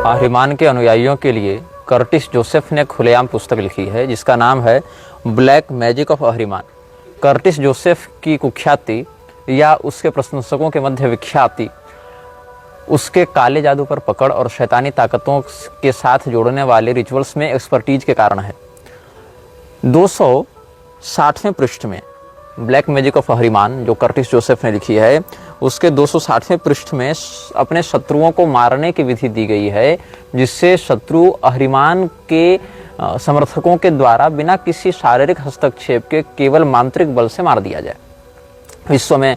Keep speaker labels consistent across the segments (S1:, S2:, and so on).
S1: अहरिमान के अनुयायियों के लिए कर्टिस जोसेफ ने खुलेआम पुस्तक लिखी है जिसका नाम है black magic of Ahriman. Curtis Joseph की कुख्याति या उसके प्रशंसकों के मध्य विख्याति उसके काले जादू पर पकड़ और शैतानी ताकतों के साथ जोड़ने वाले रिचुअल्स में एक्सपर्टीज के कारण है। 260वें पृष्ठ में ब्लैक मैजिक ऑफ अहरिमान जो कर्टिस जोसेफ ने लिखी है उसके 260वें पृष्ठ में अपने शत्रुओं को मारने की विधि दी गई है जिससे शत्रु अहरिमान के समर्थकों के द्वारा बिना किसी शारीरिक हस्तक्षेप के केवल मांत्रिक बल से मार दिया जाए। विश्व में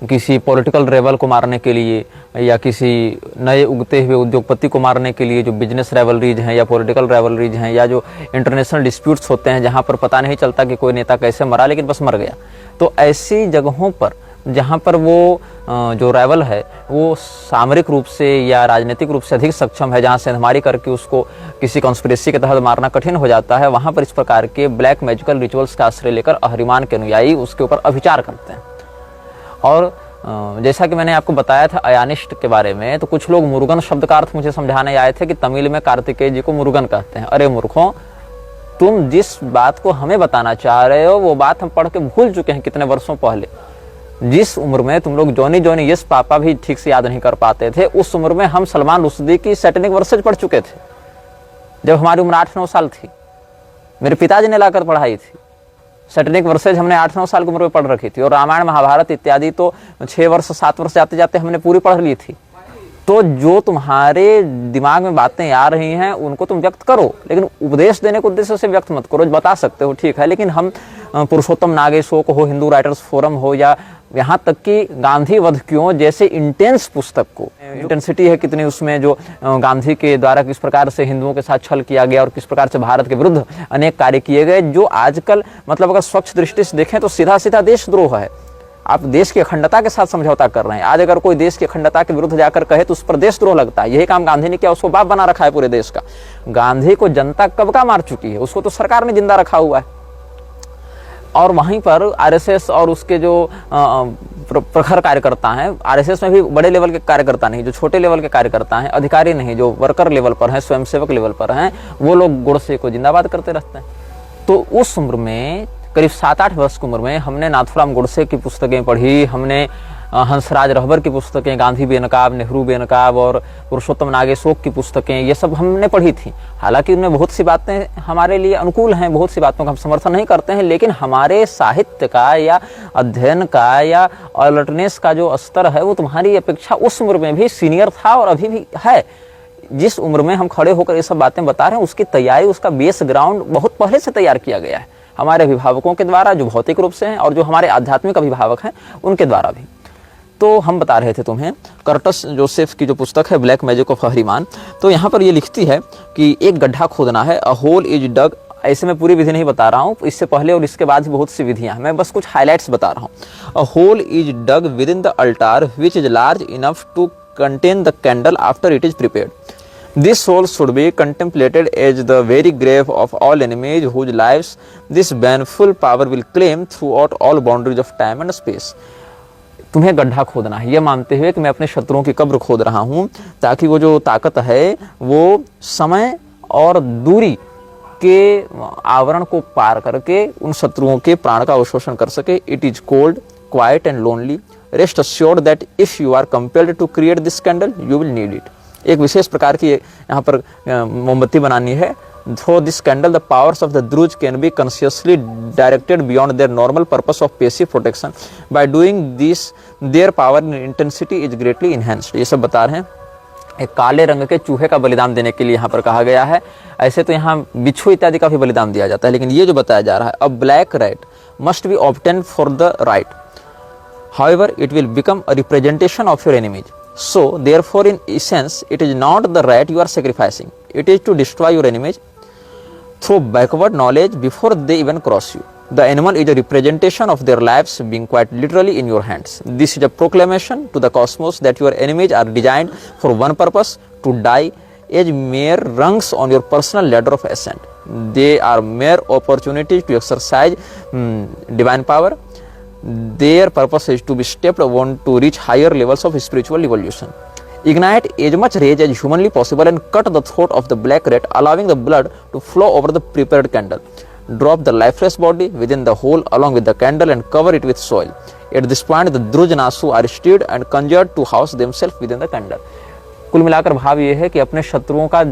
S1: किसी पॉलिटिकल रेवल को मारने के लिए या किसी नए उगते हुए उद्योगपति को मारने के लिए जो बिजनेस रेवलरीज हैं या पॉलिटिकल रेवलरीज हैं या जो इंटरनेशनल डिस्प्यूट्स होते हैं जहां पर पता नहीं चलता कि कोई नेता कैसे मरा लेकिन बस मर गया, तो ऐसी जगहों पर जहां पर वो जो रेवल है वो सामरिक रूप से या राजनीतिक रूप से अधिक सक्षम है, जहां सेंधमारी करके उसको किसी कॉन्स्पिरेसी के तहत मारना कठिन हो जाता है, वहां पर इस प्रकार के ब्लैक मैजिकल रिचुअल्स का आश्रय लेकर अहरिमान के अनुयायी उसके ऊपर अभिचार करते हैं। और जैसा कि मैंने आपको बताया था अयानिस्ट के बारे में, तो कुछ लोग मुरुगन शब्द का अर्थ मुझे समझाने आए थे कि तमिल में कार्तिकेय जी को मुरुगन कहते हैं। अरे मूर्खों, तुम जिस बात को हमें बताना चाह रहे हो वो बात हम पढ़ के भूल चुके हैं कितने वर्षों पहले। जिस उम्र में तुम लोग जॉनी जॉनी यस पापा भी ठीक से याद नहीं कर पाते थे, उस उम्र में हम सलमान रुश्दी की सैटेनिक वर्सेज पढ़ चुके थे जब हमारी उम्र 8-9 साल थी। मेरे पिताजी ने लाकर पढ़ाई थी। सैटेनिक वर्सेज हमने 8-9 साल की उम्र में पढ़ रखी थी और रामायण महाभारत इत्यादि तो 6 वर्ष 7 वर्ष जाते जाते हमने पूरी पढ़ ली थी। तो जो तुम्हारे दिमाग में बातें आ रही हैं उनको तुम व्यक्त करो, लेकिन उपदेश देने के उद्देश्य से व्यक्त मत करो। बता सकते हो ठीक है, लेकिन हम पुरुषोत्तम नागेशोक हो, हिंदू राइटर्स फोरम हो या यहाँ तक कि गांधी वध क्यों जैसे इंटेंस पुस्तक को, इंटेंसिटी है कितनी उसमें, जो गांधी के द्वारा किस प्रकार से हिंदुओं के साथ छल किया गया और किस प्रकार से भारत के विरुद्ध अनेक कार्य किए गए, जो आजकल मतलब अगर स्वच्छ दृष्टि से देखें तो सीधा सीधा देशद्रोह है। आप देश की अखंडता के साथ समझौता कर रहे हैं। आज अगर कोई देश की अखंडता के विरुद्ध जाकर कहे तो उस पर देशद्रोह लगता है। यही काम गांधी ने किया, उसको बाप बना रखा है पूरे देश का। गांधी को जनता कब का मार चुकी है, उसको तो सरकार ने जिंदा रखा हुआ है। और वहीं पर आरएसएस और उसके जो प्रखर कार्यकर्ता हैं, आरएसएस में भी बड़े लेवल के कार्यकर्ता नहीं, जो छोटे लेवल के कार्यकर्ता हैं, अधिकारी नहीं, जो वर्कर लेवल पर हैं, स्वयंसेवक लेवल पर हैं, वो लोग गोडसे को जिंदाबाद करते रहते हैं। तो उस उम्र में करीब 7-8 वर्ष की उम्र में हमने नाथूराम गोडसे की पुस्तकें पढ़ी, हमने हंसराज रहबर की पुस्तकें, गांधी बेनकाब, नेहरू बेनकाब और पुरुषोत्तम नागेशोक की पुस्तकें, ये सब हमने पढ़ी थी। हालांकि उनमें बहुत सी बातें हमारे लिए अनुकूल हैं, बहुत सी बातों का हम समर्थन नहीं करते हैं, लेकिन हमारे साहित्य का या अध्ययन का या अलर्टनेस का जो स्तर है वो तुम्हारी अपेक्षा उस उम्र में भी सीनियर था और अभी भी है। जिस उम्र में हम खड़े होकर ये सब बातें बता रहे हैं उसकी तैयारी, उसका बेस ग्राउंड बहुत पहले से तैयार किया गया है हमारे अभिभावकों के द्वारा, जो भौतिक रूप से हैं, और जो हमारे आध्यात्मिक अभिभावक हैं उनके द्वारा भी। तो हम बता रहे थे तुम्हें कर्टिस जोसेफ की जो पुस्तक है ब्लैक मैजिक ऑफ अहरिमान, तो यहाँ पर ये लिखती है कि एक गड्ढा खोदना है, अ होल इज डग। ऐसे मैं पूरी विधि नहीं बता रहा हूँ, इससे पहले और इसके बाद भी बहुत सी विधियां हैं, मैं बस कुछ हाईलाइट्स बता रहा हूँ। A hole is dug within the altar which is large enough to contain the candle after it is prepared. This hole should be contemplated as the very grave of all enemies whose lives this baneful power will claim throughout all boundaries of time and space. तुम्हें गड्ढा खोदना है, यह मानते हुए कि मैं अपने शत्रुओं की कब्र खोद रहा हूँ ताकि वो जो ताकत है वो समय और दूरी के आवरण को पार करके उन शत्रुओं के प्राण का अवशोषण कर सके. It is cold, quiet and lonely. Rest assured that if you are compelled to create this candle, you will need it. एक विशेष प्रकार की यहाँ पर मोमबत्ती बनानी है. Through this candle, the powers of the Druj can be consciously directed beyond their normal purpose of passive protection. By doing this, their power and intensity is greatly enhanced. ये सब बता रहे हैं. एक काले रंग के चूहे का बलिदान देने के लिए यहाँ पर कहा गया है. ऐसे तो यहाँ बिच्छू इत्यादि का भी बलिदान दिया जाता है, लेकिन ये जो बताया जा रहा है, a black rat must be obtained for the right. However, it will become a representation of your enemies. So, therefore, in essence, it is not the rat you are sacrificing. It is to destroy your enemies through backward knowledge before they even cross you. The animal is a representation of their lives being quite literally in your hands. This is a proclamation to the cosmos that your enemies are designed for one purpose, to die as mere rungs on your personal ladder of ascent. They are mere opportunities to exercise divine power. Their purpose is to be stepped on to reach higher levels of spiritual evolution. Ignite as much rage as humanly possible and cut the throat of the black rat, allowing the blood to flow over the prepared candle. Drop the lifeless body within the hole along with the candle and cover it with soil. At this point, the Drujanasu are stirred and conjured to house themselves within the candle. कुल मिलाकर भाव ये है कि अपने शत्रुओं का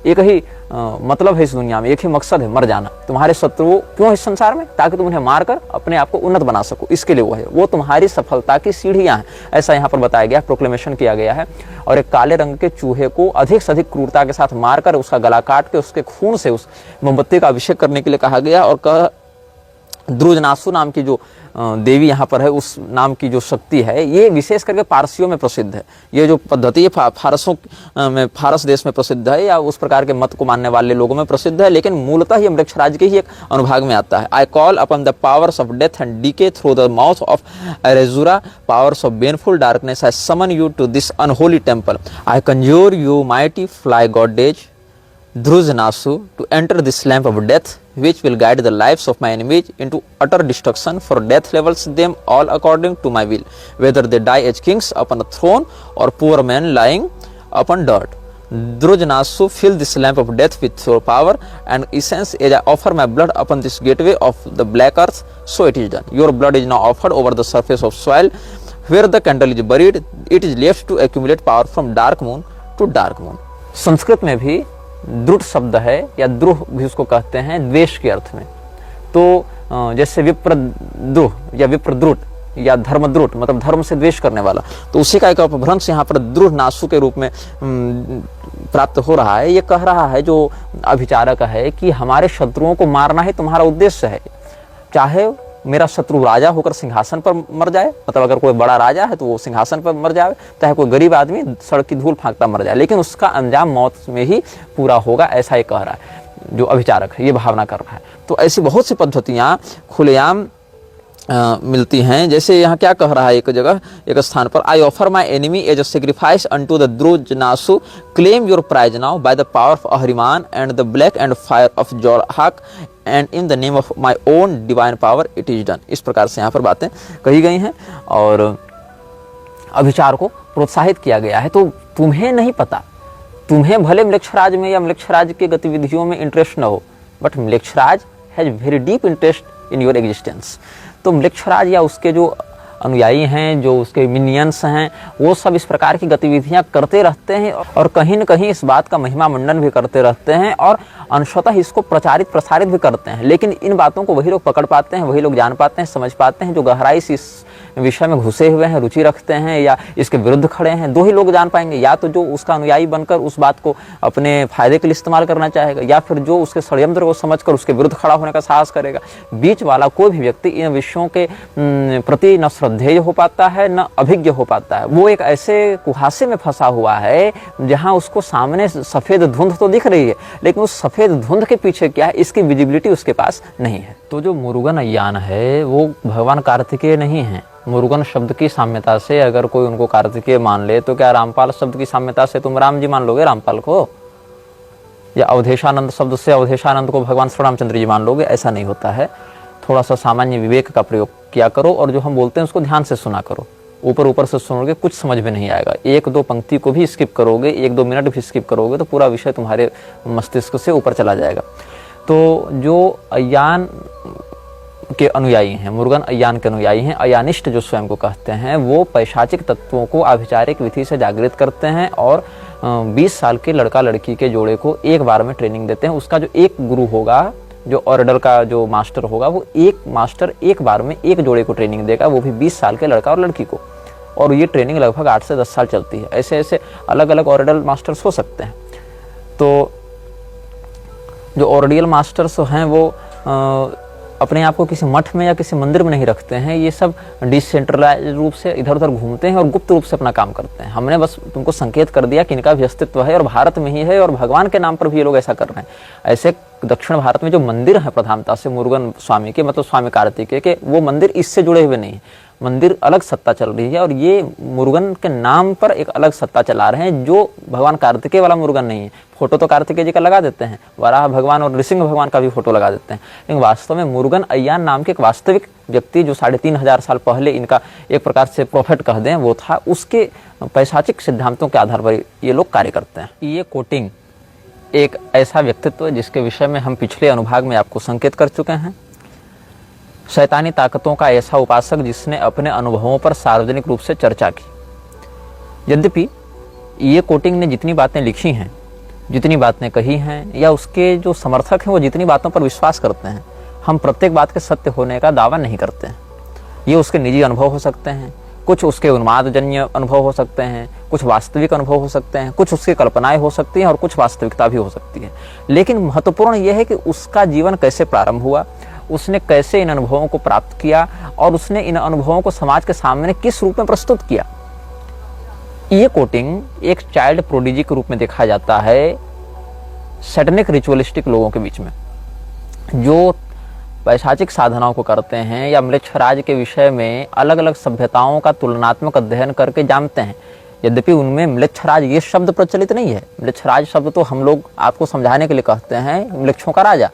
S1: एक ही मतलब है इस दुनिया में, एक ही मकसद है, मर जाना। तुम्हारे शत्रु क्यों इस संसार में? ताकि तुम उन्हें मारकर अपने आप को उन्नत बना सको, इसके लिए वो है। वो तुम्हारी सफलता की सीढ़ियां हैं, ऐसा यहाँ पर बताया गया, प्रोक्लेमेशन किया गया है। और एक काले रंग के चूहे को अधिक से अधिक क्रूरता के साथ मारकर उसका गला काट के उसके खून से उस मोमबत्ती का अभिषेक करने के लिए कहा गया। और द्रुजनासु नाम की जो देवी यहाँ पर है, उस नाम की जो शक्ति है, ये विशेष करके पारसियों में प्रसिद्ध है। ये जो पद्धति है फारसों में, फारस देश में प्रसिद्ध है, या उस प्रकार के मत को मानने वाले लोगों में प्रसिद्ध है, लेकिन मूलतः ये मृक्षराज के ही एक अनुभाग में आता है। I call upon the powers of death and decay through the mouth of Erezura, powers of baneful darkness, I summon you to this unholy temple. I conjure you mighty fly goddess Drujanasu to enter this lamp of death, which will guide the lives of my enemies into utter destruction, for death levels them all according to my will, whether they die as kings upon a throne or poor men lying upon dirt. Drujanasu, fill this lamp of death with your power and essence as I offer my blood upon this gateway of the black earth, so it is done. Your blood is now offered over the surface of soil where the candle is buried. It is left to accumulate power from dark moon to dark moon. Sanskrit में भी द्रुट शब्द है, या द्रुह भी उसको कहते हैं द्वेष के अर्थ में। तो जैसे विप्रद्रुह या विप्रद्रुट या धर्मद्रुट, मतलब धर्म से द्वेष करने वाला, तो उसी का एक अपभ्रंश यहाँ पर द्रुहनासु के रूप में प्राप्त हो रहा है। ये कह रहा है जो अभिचारक है कि हमारे शत्रुओं को मारना ही तुम्हारा उद्देश्य है, चाहे मेरा शत्रु राजा होकर सिंहासन पर मर जाए, मतलब अगर कोई बड़ा राजा है तो वो सिंहासन पर मर जाए, चाहे कोई गरीब आदमी सड़क की धूल फांकता मर जाए, लेकिन उसका अंजाम मौत में ही पूरा होगा, ऐसा ही कह रहा है जो अभिचारक है, ये भावना कर रहा है। तो ऐसी बहुत सी पद्धतियां खुलेआम मिलती हैं। जैसे यहाँ क्या कह रहा है एक जगह, एक स्थान पर, I offer my enemy as a sacrifice unto the Drujanasu, claim your prize now by the power of Ahriman and the black and fire of Zorhak and in the name of my own divine power it is done. इस प्रकार से यहाँ पर बातें कही गई हैं और अभिचार को प्रोत्साहित किया गया है। तो तुम्हें नहीं पता, तुम्हें भले म्लेच्छराज में या म्लेच्छराज की गतिविधियों में इंटरेस्ट न हो, but Mlechharaj has very deep interest in your existence. तो म्लेच्छराज या उसके जो अनुयायी हैं, जो उसके मिनियंस हैं, वो सब इस प्रकार की गतिविधियां करते रहते हैं और कहीं न कहीं इस बात का महिमा मंडन भी करते रहते हैं और अंशतः इसको प्रचारित प्रसारित भी करते हैं। लेकिन इन बातों को वही लोग पकड़ पाते हैं, वही लोग जान पाते हैं, समझ पाते हैं जो गहराई से इस विषय में घुसे हुए हैं, रुचि रखते हैं या इसके विरुद्ध खड़े हैं। दो ही लोग जान पाएंगे, या तो जो उसका अनुयायी बनकर उस बात को अपने फायदे के लिए इस्तेमाल करना चाहेगा, या फिर जो उसके षड्यंत्र को समझकर उसके विरुद्ध खड़ा होने का साहस करेगा। बीच वाला कोई भी व्यक्ति इन विषयों के प्रति न श्रद्धेय हो पाता है, न अभिज्ञ हो पाता है। वो एक ऐसे कुहासे में फंसा हुआ है जहां उसको सामने सफेद धुंध तो दिख रही है, लेकिन उस सफेद धुंध के पीछे क्या है, इसकी विजिबिलिटी उसके पास नहीं है। तो जो मुरुगन अय्यान है वो भगवान कार्तिकेय नहीं है। मुरुगन शब्द की साम्यता से अगर कोई उनको कार्तिकेय मान ले, तो क्या रामपाल शब्द की साम्यता से तुम राम जी मान लोगे रामपाल को, या अवधेशानंद शब्द से अवधेशानंद को भगवान श्री रामचंद्र जी मान लोगे? ऐसा नहीं होता है। थोड़ा सा सामान्य विवेक का प्रयोग किया करो और जो हम बोलते हैं उसको ध्यान से सुना करो। ऊपर ऊपर से सुनोगे कुछ समझ में नहीं आएगा, एक दो पंक्ति को भी स्किप करोगे, एक दो मिनट भी स्किप करोगे तो पूरा विषय तुम्हारे मस्तिष्क से ऊपर चला जाएगा। तो जो अय्यान के अनुयायी हैं, मुरुगन अय्यान के अनुयायी हैं, अयानिष्ट जो स्वयं को कहते हैं, वो पैशाचिक तत्वों को आभिचारिक विधि से जागृत करते हैं और 20 साल के लड़का लड़की के जोड़े को एक बार में ट्रेनिंग देते हैं। उसका जो एक गुरु होगा, जो ऑर्डर का जो मास्टर होगा, वो एक मास्टर एक बार में एक जोड़े को ट्रेनिंग देगा, वो भी 20 साल के लड़का और लड़की को। और ये ट्रेनिंग लगभग 8 से 10 साल चलती है। ऐसे ऐसे अलग अलग ऑर्डल मास्टर्स हो सकते हैं। तो जो ऑर्डियल मास्टर्स हैं वो अपने आप को किसी मठ में या किसी मंदिर में नहीं रखते हैं, ये सब डिसेंट्रलाइज रूप से इधर उधर घूमते हैं और गुप्त रूप से अपना काम करते हैं। हमने बस तुमको संकेत कर दिया कि इनका भी अस्तित्व है और भारत में ही है और भगवान के नाम पर भी ये लोग ऐसा कर रहे हैं। ऐसे दक्षिण भारत में जो मंदिर है प्रधानता से मुरुगन स्वामी के, मतलब स्वामी कार्तिकेय के, वो मंदिर इससे जुड़े हुए नहीं है। मंदिर अलग सत्ता चल रही है और ये मुरुगन के नाम पर एक अलग सत्ता चला रहे हैं जो भगवान कार्तिकेय वाला मुरुगन नहीं है। फोटो तो कार्तिकेय जी का लगा देते हैं, वराह भगवान और नृसिंह भगवान का भी फोटो लगा देते हैं, लेकिन वास्तव में मुरुगन अय्यान नाम की एक वास्तविक व्यक्ति जो 3500 साल पहले इनका एक प्रकार से प्रॉफिट कह दें वो था, उसके पैशाचिक सिद्धांतों के आधार पर ये लोग कार्य करते हैं। ये कोटिंग एक ऐसा व्यक्तित्व है जिसके विषय में हम पिछले अनुभाग में आपको संकेत कर चुके हैं। शैतानी ताकतों का ऐसा उपासक जिसने अपने अनुभवों पर सार्वजनिक रूप से चर्चा की। यद्यपि ये कोटिंग ने जितनी बातें लिखी हैं, जितनी बातें कही हैं, या उसके जो समर्थक हैं वो जितनी बातों पर विश्वास करते हैं, हम प्रत्येक बात के सत्य होने का दावा नहीं करते हैं। ये उसके निजी अनुभव हो सकते हैं, कुछ उसके उन्मादजन्य अनुभव हो सकते हैं, कुछ वास्तविक अनुभव हो सकते हैं, कुछ उसकी कल्पनाएं हो सकती हैं और कुछ वास्तविकता भी हो सकती है। लेकिन महत्वपूर्ण यह है कि उसका जीवन कैसे प्रारंभ हुआ, उसने कैसे इन अनुभवों को प्राप्त किया और उसने इन अनुभवों को समाज के सामने किस रूप में प्रस्तुत किया। ये कोटिंग एक चाइल्ड प्रोडिजी के रूप में देखा जाता है सैटेनिक रिचुअलिस्टिक लोगों के बीच में, जो पैशाचिक साधनाओं को करते हैं या म्लेच्छराज के विषय में अलग अलग सभ्यताओं का तुलनात्मक अध्ययन करके जानते हैं। यद्यपि उनमें म्लेच्छराज ये शब्द प्रचलित नहीं है। म्लेच्छराज शब्द तो हम लोग आपको समझाने के लिए कहते हैं म्लेच्छों का राजा,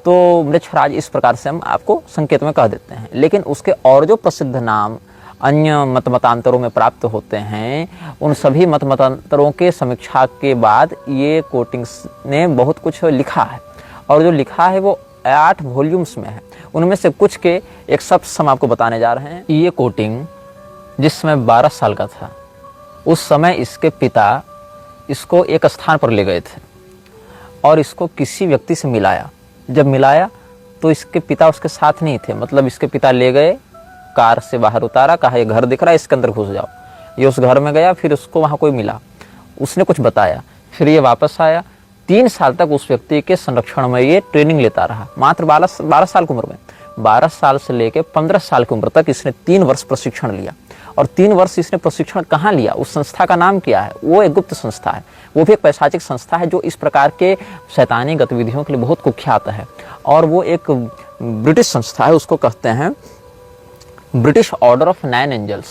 S1: तो म्लेच्छराज इस प्रकार से हम आपको संकेत में कह देते हैं। लेकिन उसके और जो प्रसिद्ध नाम अन्य मतांतरों में प्राप्त होते हैं, उन सभी मतांतरों के समीक्षा के बाद ये कोटिंग्स ने बहुत कुछ लिखा है, और जो लिखा है वो 8 वॉल्यूम्स में है। उनमें से कुछ के एक शब्द हम आपको बताने जा रहे हैं। ये कोटिंग जिस समय 12 साल का था, उस समय इसके पिता इसको एक स्थान पर ले गए थे और इसको किसी व्यक्ति से मिलाया। जब मिलाया तो इसके पिता उसके साथ नहीं थे, मतलब इसके पिता ले गए, कार से बाहर उतारा, कहा ये घर दिख रहा है, इसके अंदर घुस जाओ। ये उस घर में गया, फिर उसको वहाँ कोई मिला, उसने कुछ बताया, फिर ये वापस आया। 3 साल तक उस व्यक्ति के संरक्षण में ये ट्रेनिंग लेता रहा, मात्र 12 साल की उम्र में। 12 साल से लेकर 15 साल की उम्र तक इसने 3 वर्ष प्रशिक्षण लिया। और 3 वर्ष इसने प्रशिक्षण कहाँ लिया, उस संस्था का नाम क्या है? वो एक गुप्त संस्था है, वो भी एक पैशाचिक संस्था है जो इस प्रकार के शैतानी गतिविधियों के लिए बहुत कुख्यात है। और वो एक ब्रिटिश संस्था है, उसको कहते हैं ब्रिटिश ऑर्डर ऑफ 9 एंजल्स।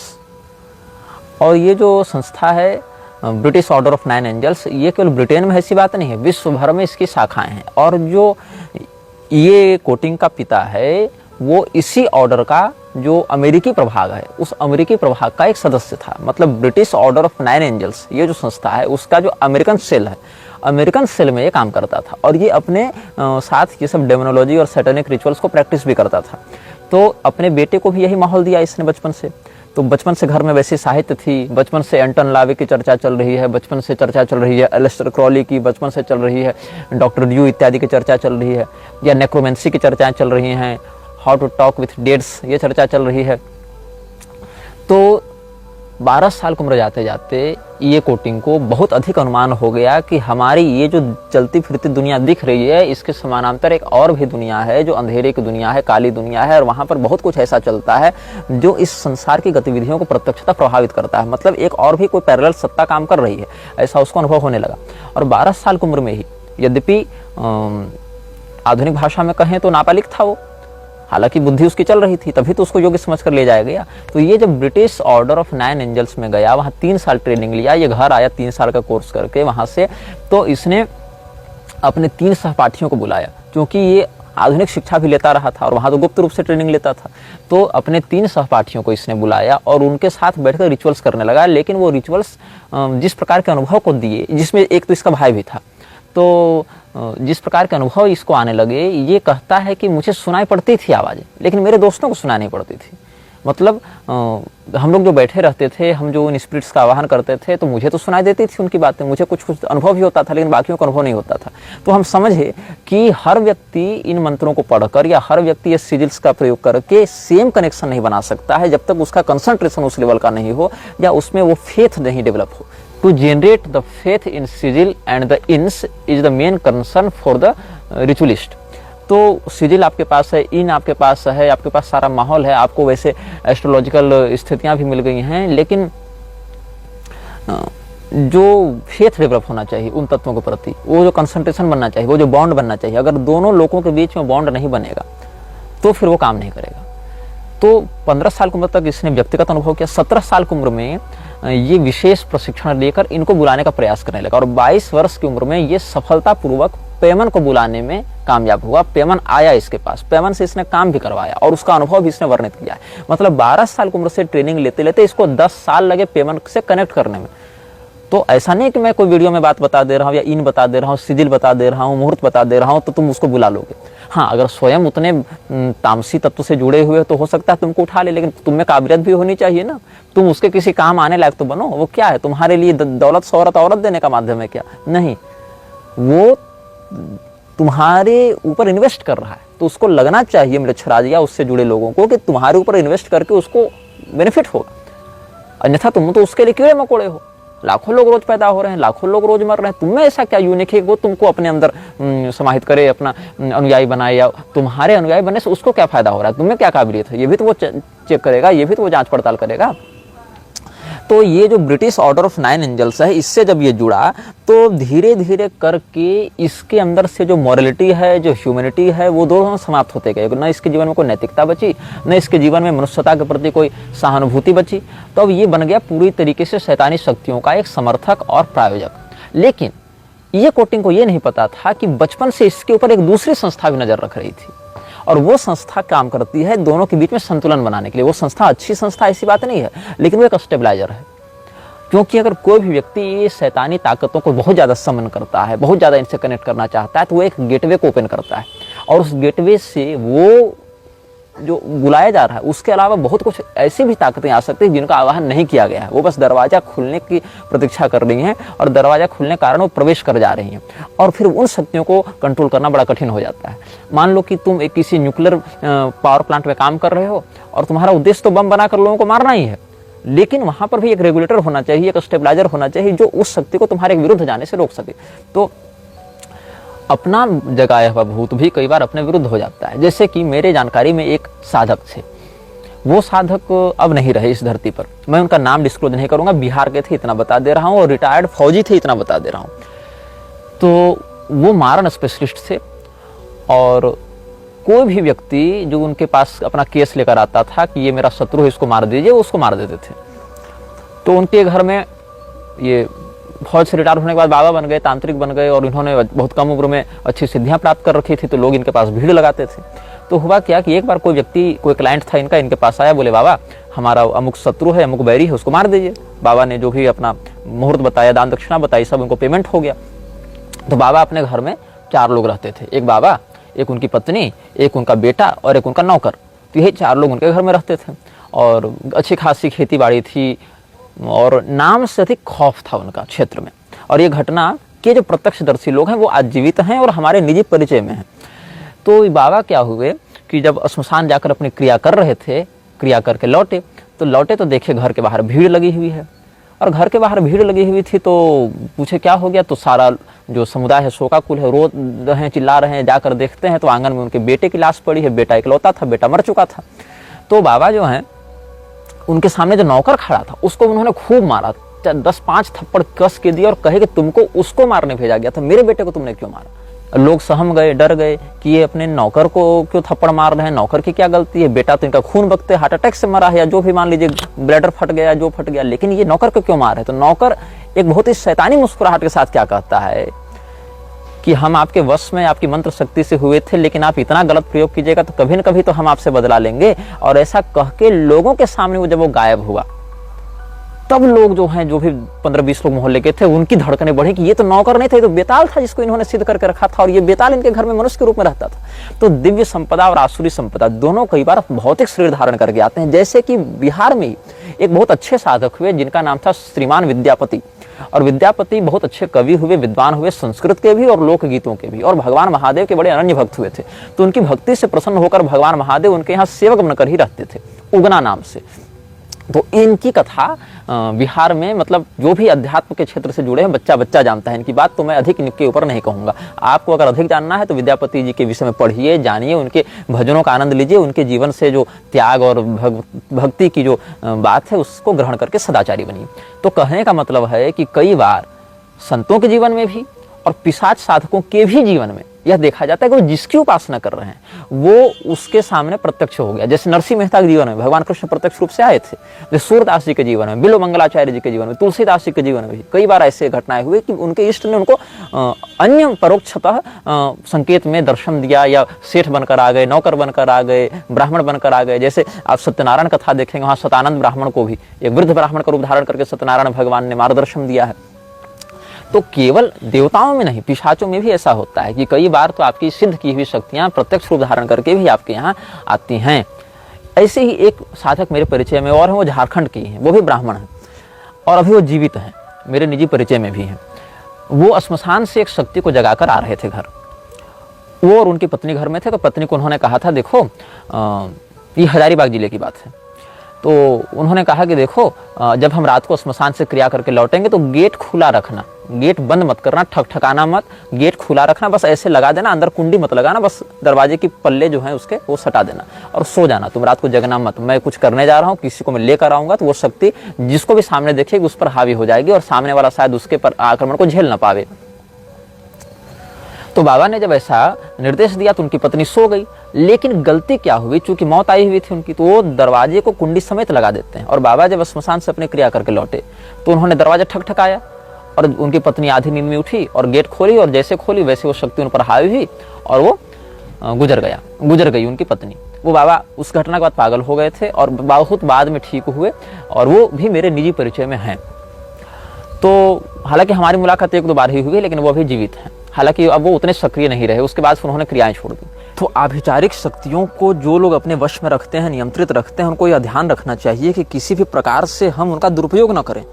S1: और ये जो संस्था है ब्रिटिश ऑर्डर ऑफ 9 एंजल्स, ये केवल ब्रिटेन में ऐसी बात नहीं है, विश्व भर में इसकी शाखाएं हैं। और जो ये कोटिंग का पिता है वो इसी ऑर्डर का जो अमेरिकी प्रभाग है, उस अमेरिकी प्रभाग का एक सदस्य था। मतलब ब्रिटिश ऑर्डर ऑफ 9 एंजल्स ये जो संस्था है उसका जो अमेरिकन सेल है, अमेरिकन सेल में ये काम करता था। और ये अपने साथ ये सब डेमोनोलॉजी और सैटेनिक रिचुअल्स को प्रैक्टिस भी करता था। तो अपने बेटे को भी यही माहौल दिया इसने बचपन से। तो बचपन से घर में वैसी साहित्य थी, बचपन से एंटन लावे की चर्चा चल रही है, बचपन से चर्चा चल रही है एलिस्टर क्रॉली की, बचपन से चल रही है डॉक्टर ड्यू इत्यादि की चर्चा चल रही है, या नेक्रोमेंसी की चर्चाएं चल रही हैं, हाउ टू टॉक विथ डेड्स ये चर्चा चल रही है। तो 12 साल की उम्र जाते जाते ये कोटिंग को बहुत अधिक अनुमान हो गया कि हमारी ये जो चलती फिरती दुनिया दिख रही है, इसके समानांतर एक और भी दुनिया है जो अंधेरे की दुनिया है, काली दुनिया है, और वहाँ पर बहुत कुछ ऐसा चलता है जो इस संसार की गतिविधियों को प्रत्यक्षतः प्रभावित करता है। मतलब एक और भी कोई पैरेलल सत्ता काम कर रही है, ऐसा उसको अनुभव होने लगा। और 12 साल की उम्र में ही, यद्यपि आधुनिक भाषा में कहें तो नाबालिग था वो, हालांकि बुद्धि उसकी चल रही थी, तभी तो उसको योग्य समझ कर ले जाया गया। तो ये जब ब्रिटिश ऑर्डर ऑफ 9 एंजल्स में गया, वहाँ 3 साल ट्रेनिंग लिया, ये घर आया 3 साल का कोर्स करके वहाँ से, तो इसने अपने 3 सहपाठियों को बुलाया, क्योंकि ये आधुनिक शिक्षा भी लेता रहा था और वहाँ तो गुप्त रूप से ट्रेनिंग लेता था। तो अपने 3 सहपाठियों को इसने बुलाया और उनके साथ बैठकर रिचुअल्स करने लगा। लेकिन वो रिचुअल्स जिस प्रकार के अनुभव को दिए, जिसमें एक तो इसका भाई भी था, तो जिस प्रकार के अनुभव इसको आने लगे, ये कहता है कि मुझे सुनाई पड़ती थी आवाज़ें, लेकिन मेरे दोस्तों को सुनाई नहीं पड़ती थी। मतलब हम लोग जो बैठे रहते थे, हम जो उन स्पिरिट्स का आवाहन करते थे, तो मुझे तो सुनाई देती थी उनकी बातें, मुझे कुछ कुछ अनुभव भी होता था, लेकिन बाकियों को अनुभव नहीं होता था। तो हम समझे कि हर व्यक्ति इन मंत्रों को पढ़कर या हर व्यक्ति ये सिजिल्स का प्रयोग करके सेम कनेक्शन नहीं बना सकता है, जब तक उसका कंसंट्रेशन उस लेवल का नहीं हो या उसमें वो फेथ नहीं डेवलप हो। To generate the faith in sigil and the ins is the main concern for the ritualist. तो सिजिल आपके पास है, इन आपके पास है, आपके पास सारा माहौल है, आपको वैसे एस्ट्रोलॉजिकल स्थितियां भी मिल गई हैं, लेकिन जो फेथ डेवलप होना चाहिए उन तत्वों के प्रति, वो जो कंसंट्रेशन बनना चाहिए, वो जो बॉन्ड बनना चाहिए, अगर दोनों लोगों के बीच में बॉन्ड नहीं बनेगा तो फिर वो काम नहीं करेगा। तो 15 साल की उम्र तक इसने व्यक्तिगत अनुभव किया। 17 साल की उम्र में ये विशेष प्रशिक्षण लेकर इनको बुलाने का प्रयास करने लगा और 22 वर्ष की उम्र में ये सफलतापूर्वक पेमन को बुलाने में कामयाब हुआ। पेमन आया इसके पास, पेमन से इसने काम भी करवाया और उसका अनुभव भी इसने वर्णित किया है। मतलब 12 साल की उम्र से ट्रेनिंग लेते लेते इसको 10 साल लगे पेमन से कनेक्ट करने में। तो ऐसा नहीं कि मैं कोई वीडियो में बात बता दे रहा हूँ या इन बता दे रहा हूँ, सिजिल बता दे रहा हूँ, मुहूर्त बता दे रहा हूँ तो तुम उसको बुला लोगे। हाँ, अगर स्वयं उतने तामसी तत्व से जुड़े हुए तो हो सकता है तुमको उठा ले, लेकिन तुम में काबिलियत भी होनी चाहिए ना। तुम उसके किसी काम आने लायक तो बनो। वो क्या है, तुम्हारे लिए दौलत शोहरत औरत देने का माध्यम है क्या? नहीं, वो तुम्हारे ऊपर इन्वेस्ट कर रहा है तो उसको लगना चाहिए मृच्छराज या उससे जुड़े लोगों को कि तुम्हारे ऊपर इन्वेस्ट करके उसको बेनिफिट होगा। अन्यथा तुम तो उसके लिए कीड़े मकोड़े हो। लाखों लोग रोज पैदा हो रहे हैं, लाखों लोग रोज मर रहे हैं। तुम्हें ऐसा क्या यूनिक है वो तुमको अपने अंदर समाहित करे, अपना अनुयायी बनाए, या तुम्हारे अनुयायी बनने से उसको क्या फायदा हो रहा है, तुम्हें क्या काबिलियत है, ये भी तो वो चेक करेगा, ये भी तो वो जांच पड़ताल करेगा। तो ये जो ब्रिटिश ऑर्डर ऑफ 9 एंजल्स है, इससे जब ये जुड़ा तो धीरे धीरे करके इसके अंदर से जो मॉरलिटी है, जो ह्यूमैनिटी है, वो दोनों समाप्त होते गए। न इसके जीवन में कोई नैतिकता बची, न इसके जीवन में मनुष्यता के प्रति कोई सहानुभूति बची। तो अब ये बन गया पूरी तरीके से शैतानी शक्तियों का एक समर्थक और प्रायोजक। लेकिन ये कोटिंग को ये नहीं पता था कि बचपन से इसके ऊपर एक दूसरी संस्था भी नजर रख रही थी और वो संस्था काम करती है दोनों के बीच में संतुलन बनाने के लिए। वो संस्था अच्छी संस्था ऐसी बात नहीं है, लेकिन वो एक स्टेबलाइजर है। क्योंकि अगर कोई भी व्यक्ति ये शैतानी ताकतों को बहुत ज़्यादा समन करता है, बहुत ज़्यादा इनसे कनेक्ट करना चाहता है, तो वो एक गेटवे को ओपन करता है और उस गेटवे से वो जो बुलाया जा रहा है उसके अलावा बहुत कुछ ऐसी भी ताकतें आ सकती हैं जिनका आवाहन नहीं किया गया है। वो बस दरवाजा खुलने की प्रतीक्षा कर रही हैं और दरवाजा खुलने के कारण वो प्रवेश कर जा रही हैं और फिर उन शक्तियों को कंट्रोल करना बड़ा कठिन हो जाता है। मान लो कि तुम एक किसी न्यूक्लियर पावर प्लांट में काम कर रहे हो और तुम्हारा उद्देश्य तो बम बनाकर लोगों को मारना ही है, लेकिन वहां पर भी एक रेगुलेटर होना चाहिए, एक स्टेबलाइजर होना चाहिए जो उस शक्ति को तुम्हारे विरुद्ध जाने से रोक सके। तो अपना जगाया हुआ भूत भी कई बार अपने विरुद्ध हो जाता है। जैसे कि मेरे जानकारी में एक साधक थे, वो साधक अब नहीं रहे इस धरती पर। मैं उनका नाम डिस्क्लोज नहीं करूंगा, बिहार के थे इतना बता दे रहा हूं, और रिटायर्ड फौजी थे इतना बता दे रहा हूं। तो वो मारण स्पेशलिस्ट थे और कोई भी व्यक्ति जो उनके पास अपना केस लेकर आता था कि ये मेरा शत्रु है, इसको मार दीजिए, उसको मार देते थे। तो उनके घर में ये फौज से रिटायर होने के बाद बाबा बन गए, तांत्रिक बन गए और इन्होंने बहुत कम उम्र में अच्छी सिद्धियां प्राप्त कर रखी थी, तो लोग इनके पास भीड़ लगाते थे। तो हुआ क्या कि एक बार कोई व्यक्ति, कोई क्लाइंट था इनका, इनके पास आया, बोले बाबा हमारा अमुक शत्रु है, अमुक बैरी है, उसको मार दीजिए। बाबा ने जो भी अपना मुहूर्त बताया, दान दक्षिणा बताई, सब उनको पेमेंट हो गया। तो बाबा अपने घर में 4 लोग रहते थे, एक बाबा, एक उनकी पत्नी, एक उनका बेटा और एक उनका नौकर। तो यही 4 लोग उनके घर में रहते थे और अच्छी खासी खेती बाड़ी थी और नाम से अधिक खौफ था उनका क्षेत्र में। और ये घटना के जो प्रत्यक्षदर्शी लोग हैं वो आज जीवित हैं और हमारे निजी परिचय में हैं। तो बाबा क्या हुए कि जब श्मशान जाकर अपनी क्रिया कर रहे थे, क्रिया करके लौटे तो देखे घर के बाहर भीड़ लगी हुई है। और घर के बाहर भीड़ लगी हुई थी तो पूछे क्या हो गया, तो सारा जो समुदाय है, शोकाकुल है, रो रहे हैं, चिल्ला रहे हैं। जाकर देखते हैं तो आंगन में उनके बेटे की लाश पड़ी है। बेटा इकलौता था, बेटा मर चुका था। तो बाबा जो है उनके सामने जो नौकर खड़ा था उसको उन्होंने खूब मारा, 10-5 थप्पड़ कस के दिए और कहे कि तुमको उसको मारने भेजा गया था, मेरे बेटे को तुमने क्यों मारा। लोग सहम गए, डर गए कि ये अपने नौकर को क्यों थप्पड़ मार रहे हैं, नौकर की क्या गलती है, बेटा तो इनका खून बकते हार्ट अटैक से मरा है या जो भी, मान लीजिए ब्लैडर फट गया, जो फट गया, लेकिन ये नौकर को क्यों मार रहे हैं। तो नौकर एक बहुत ही शैतानी मुस्कुराहट के साथ क्या कहता है कि हम आपके वश में, आपकी मंत्र शक्ति से हुए थे, लेकिन आप इतना गलत प्रयोग कीजिएगा तो कभी न कभी तो हम आपसे बदला लेंगे। और ऐसा कह के लोगों के सामने वो जब वो गायब हुआ तब लोग जो हैं, जो भी 15-20 लोग मोहल्ले के थे, उनकी धड़कनें बढ़ी कि ये तो नौकर नहीं था, ये तो बेताल था जिसको इन्होंने सिद्ध करके रखा था और ये बेताल इनके घर में मनुष्य के रूप में रहता था। तो दिव्य संपदा और आसुरी संपदा दोनों कई बार भौतिक शरीर धारण करके आते हैं। जैसे कि बिहार में एक बहुत अच्छे साधक हुए जिनका नाम था श्रीमान विद्यापति। और विद्यापति बहुत अच्छे कवि हुए, विद्वान हुए, संस्कृत के भी और लोकगीतों के भी, और भगवान महादेव के बड़े अनन्य भक्त हुए थे। तो उनकी भक्ति से प्रसन्न होकर भगवान महादेव उनके यहाँ सेवक बनकर ही रहते थे, उगना नाम से। तो इनकी कथा बिहार में, मतलब जो भी अध्यात्म के क्षेत्र से जुड़े हैं, बच्चा बच्चा जानता है इनकी बात। तो मैं अधिक इनके ऊपर नहीं कहूंगा। आपको अगर अधिक जानना है तो विद्यापति जी के विषय में पढ़िए, जानिए, उनके भजनों का आनंद लीजिए, उनके जीवन से जो त्याग और भक्ति की जो बात है उसको ग्रहण करके सदाचारी बनिए। तो कहने का मतलब है कि कई बार संतों के जीवन में भी और पिशाच साधकों के भी जीवन में यह देखा जाता है कि वो जिसकी उपासना कर रहे हैं वो उसके सामने प्रत्यक्ष हो गया। जैसे नरसिंह मेहता के जीवन में भगवान कृष्ण प्रत्यक्ष रूप से आए थे, जैसे सूरदास जी के जीवन में, बिल्व मंगलाचार्य जी के जीवन में, तुलसीदास जी के जीवन में भी कई बार ऐसे घटनाएं हुई कि उनके इष्ट ने उनको अन्य परोक्षतः संकेत में दर्शन दिया, या सेठ बनकर आ गए, नौकर बनकर आ गए, ब्राह्मण बनकर आ गए। जैसे आप सत्यनारायण कथा देखेंगे, वहां सतानंद ब्राह्मण को भी एक वृद्ध ब्राह्मण का रूप धारण करके सत्यनारायण भगवान ने मार्गदर्शन दिया है। तो केवल देवताओं में नहीं, पिशाचों में भी ऐसा होता है कि कई बार तो आपकी सिद्ध की हुई शक्तियां प्रत्यक्ष रूप धारण करके भी आपके यहाँ आती हैं। ऐसे ही एक साधक मेरे परिचय में और हैं, वो झारखंड की हैं, वो भी ब्राह्मण हैं और अभी वो जीवित हैं, मेरे निजी परिचय में भी हैं। वो श्मशान से एक शक्ति को जगाकर आ रहे थे घर। वो और उनकी पत्नी घर में थे, तो पत्नी को उन्होंने कहा था, देखो ये हजारीबाग जिले की बात है, तो उन्होंने कहा कि देखो जब हम रात को श्मशान से क्रिया करके लौटेंगे तो गेट खुला रखना, गेट बंद मत करना, ठकठकाना मत, गेट खुला रखना, बस ऐसे लगा देना, अंदर कुंडी मत लगाना, बस दरवाजे की पल्ले जो हैं उसके वो सटा देना और सो जाना, तुम रात को जगना मत। मैं कुछ करने जा रहा हूँ, किसी को मैं लेकर आऊंगा तो वो शक्ति जिसको भी सामने देखेगी उस पर हावी हो जाएगी और सामने वाला शायद उसके पर आक्रमण को झेल ना पावे। तो बाबा ने जब ऐसा निर्देश दिया तो उनकी पत्नी सो गई, लेकिन गलती क्या हुई, चूंकि मौत आई हुई थी उनकी, तो वो दरवाजे को कुंडी समेत लगा देते हैं। और बाबा जब श्मशान से अपने क्रिया करके लौटे तो उन्होंने दरवाजा ठकठकाया और उनकी पत्नी आधी नींद में उठी और गेट खोली, और जैसे खोली वैसे वो शक्ति उन पर हावी हुई और वो गुजर गई उनकी पत्नी। वो बाबा उस घटना के बाद पागल हो गए थे और बहुत बाद में ठीक हुए, और वो भी मेरे निजी परिचय में हैं। तो हालांकि हमारी मुलाकात एक दो बार ही हुई, लेकिन वो अभी जीवित हैं। हालांकि अब वो उतने सक्रिय नहीं रहे, उसके बाद फिर उन्होंने क्रियाएं छोड़ दी। तो आभिचारिक शक्तियों को जो लोग अपने वश में रखते हैं, नियंत्रित रखते हैं, उनको यह ध्यान रखना चाहिए कि किसी भी प्रकार से हम उनका दुरुपयोग न करें।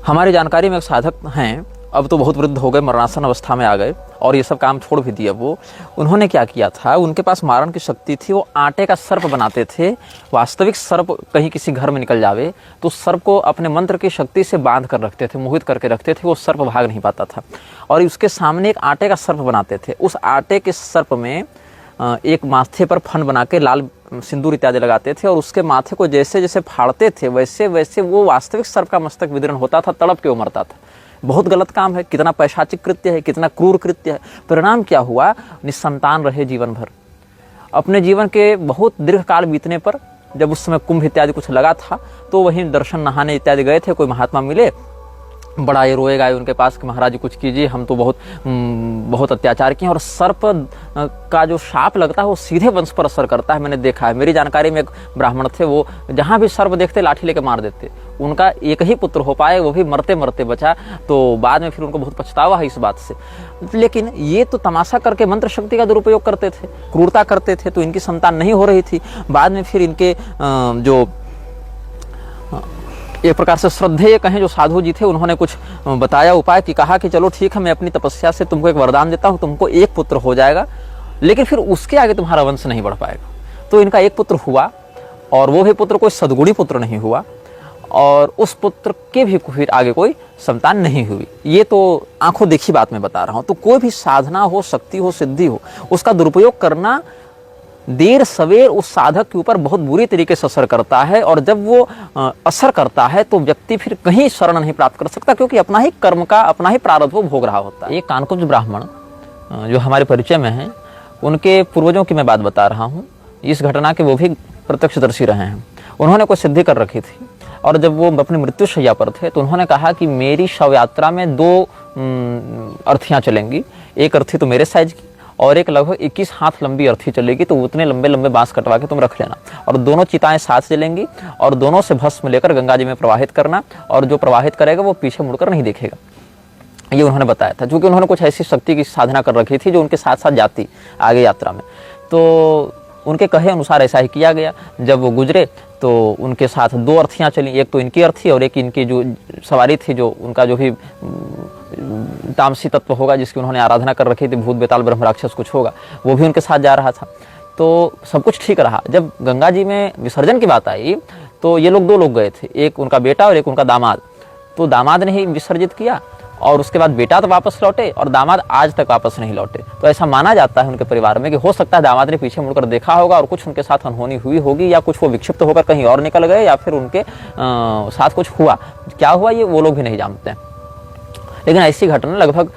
S1: हमारी जानकारी में एक साधक हैं, अब तो बहुत वृद्ध हो गए, मरणासन अवस्था में आ गए और ये सब काम छोड़ भी दिया। वो उन्होंने क्या किया था, उनके पास मारण की शक्ति थी, वो आटे का सर्प बनाते थे। वास्तविक सर्प कहीं किसी घर में निकल जावे तो सर्प को अपने मंत्र की शक्ति से बांध कर रखते थे, मोहित करके रखते थे, वो सर्प भाग नहीं पाता था। और उसके सामने एक आटे का सर्प बनाते थे, उस आटे के सर्प में एक माथे पर फन बना के लाल सिंदूर इत्यादि लगाते थे और उसके माथे को जैसे जैसे फाड़ते थे वैसे वैसे वो वास्तविक सर्प का मस्तक विदीर्ण होता था, तड़प के वो मरता था। बहुत गलत काम है, कितना पैशाचिक कृत्य है, कितना क्रूर कृत्य है। परिणाम क्या हुआ, निसंतान रहे जीवन भर। अपने जीवन के बहुत दीर्घ काल बीतने पर जब उस समय कुंभ इत्यादि कुछ लगा था तो वहीं दर्शन नहाने इत्यादि गए थे, कोई महात्मा मिले, बड़ा ये रोए गए उनके पास कि महाराज कुछ कीजिए, हम तो बहुत अत्याचार किए। और सर्प का जो शाप लगता है वो सीधे वंश पर असर करता है, मैंने देखा है। मेरी जानकारी में एक ब्राह्मण थे, वो जहां भी सर्प देखते लाठी लेके मार देते। उनका एक ही पुत्र हो पाए, वो भी मरते मरते बचा, तो बाद में फिर उनको बहुत पछतावा है इस बात से। लेकिन ये तो तमाशा करके मंत्र शक्ति का दुरुपयोग करते थे, क्रूरता करते थे, तो इनकी संतान नहीं हो रही थी। बाद में फिर इनके जो एक प्रकार से श्रद्धेय कहें जो साधु जी थे, उन्होंने कुछ बताया उपाय कि कहा कि चलो ठीक है, मैं अपनी तपस्या से तुमको एक वरदान देता हूं, तुमको एक पुत्र हो जाएगा, लेकिन फिर उसके आगे तुम्हारा वंश नहीं बढ़ पाएगा। तो इनका एक पुत्र हुआ और वो भी पुत्र कोई सद्गुणी पुत्र नहीं हुआ, और उस पुत्र के भी फिर आगे कोई संतान नहीं हुई। ये तो आंखों देखी बात मैं बता रहा हूं। तो कोई भी साधना हो, शक्ति हो, सिद्धि हो, उसका दुरुपयोग करना देर सवेर उस साधक के ऊपर बहुत बुरी तरीके से असर करता है, और जब वो असर करता है तो व्यक्ति फिर कहीं शरण नहीं प्राप्त कर सकता, क्योंकि अपना ही कर्म का अपना ही प्रारब्ध वो भोग रहा होता है। एक कानकुब्ज ब्राह्मण जो हमारे परिचय में हैं, उनके पूर्वजों की मैं बात बता रहा हूँ। इस घटना के वो भी प्रत्यक्षदर्शी रहे हैं। उन्होंने कोई सिद्धि कर रखी थी, और जब वो अपनी मृत्यु शैया पर थे तो उन्होंने कहा कि मेरी शव यात्रा में 2 अर्थियां चलेंगी, एक अर्थी तो मेरे साइज की और एक लगभग 21 हाथ लंबी अर्थी चलेगी, तो उतने लंबे लंबे बांस कटवा के तुम रख लेना, और दोनों चिताएं साथ जलेंगी और दोनों से भस्म लेकर गंगा जी में प्रवाहित करना, और जो प्रवाहित करेगा वो पीछे मुड़कर नहीं देखेगा। ये उन्होंने बताया था, क्योंकि उन्होंने कुछ ऐसी शक्ति की साधना कर रखी थी जो उनके साथ साथ जाती आगे यात्रा में। तो उनके कहे अनुसार ऐसा ही किया गया। जब वो गुजरे तो उनके साथ 2 अर्थियां चली, एक तो इनकी अर्थी और एक इनकी जो सवारी थी, जो उनका जो भी तामसी तत्व होगा जिसकी उन्होंने आराधना कर रखी थी, भूत बेताल ब्रह्म राक्षस कुछ होगा, वो भी उनके साथ जा रहा था। तो सब कुछ ठीक रहा। जब गंगा जी में विसर्जन की बात आई तो ये लोग 2 लोग गए थे, एक उनका बेटा और एक उनका दामाद। तो दामाद ने ही विसर्जित किया और उसके बाद बेटा तो वापस लौटे और दामाद आज तक वापस नहीं लौटे। तो ऐसा माना जाता है उनके परिवार में कि हो सकता है दामाद ने पीछे मुड़कर देखा होगा और कुछ उनके साथ अनहोनी हुई होगी, या कुछ वो विक्षिप्त होकर कहीं और निकल गए, या फिर उनके साथ कुछ हुआ। क्या हुआ ये वो लोग भी नहीं जानते हैं। लेकिन ऐसी घटना लगभग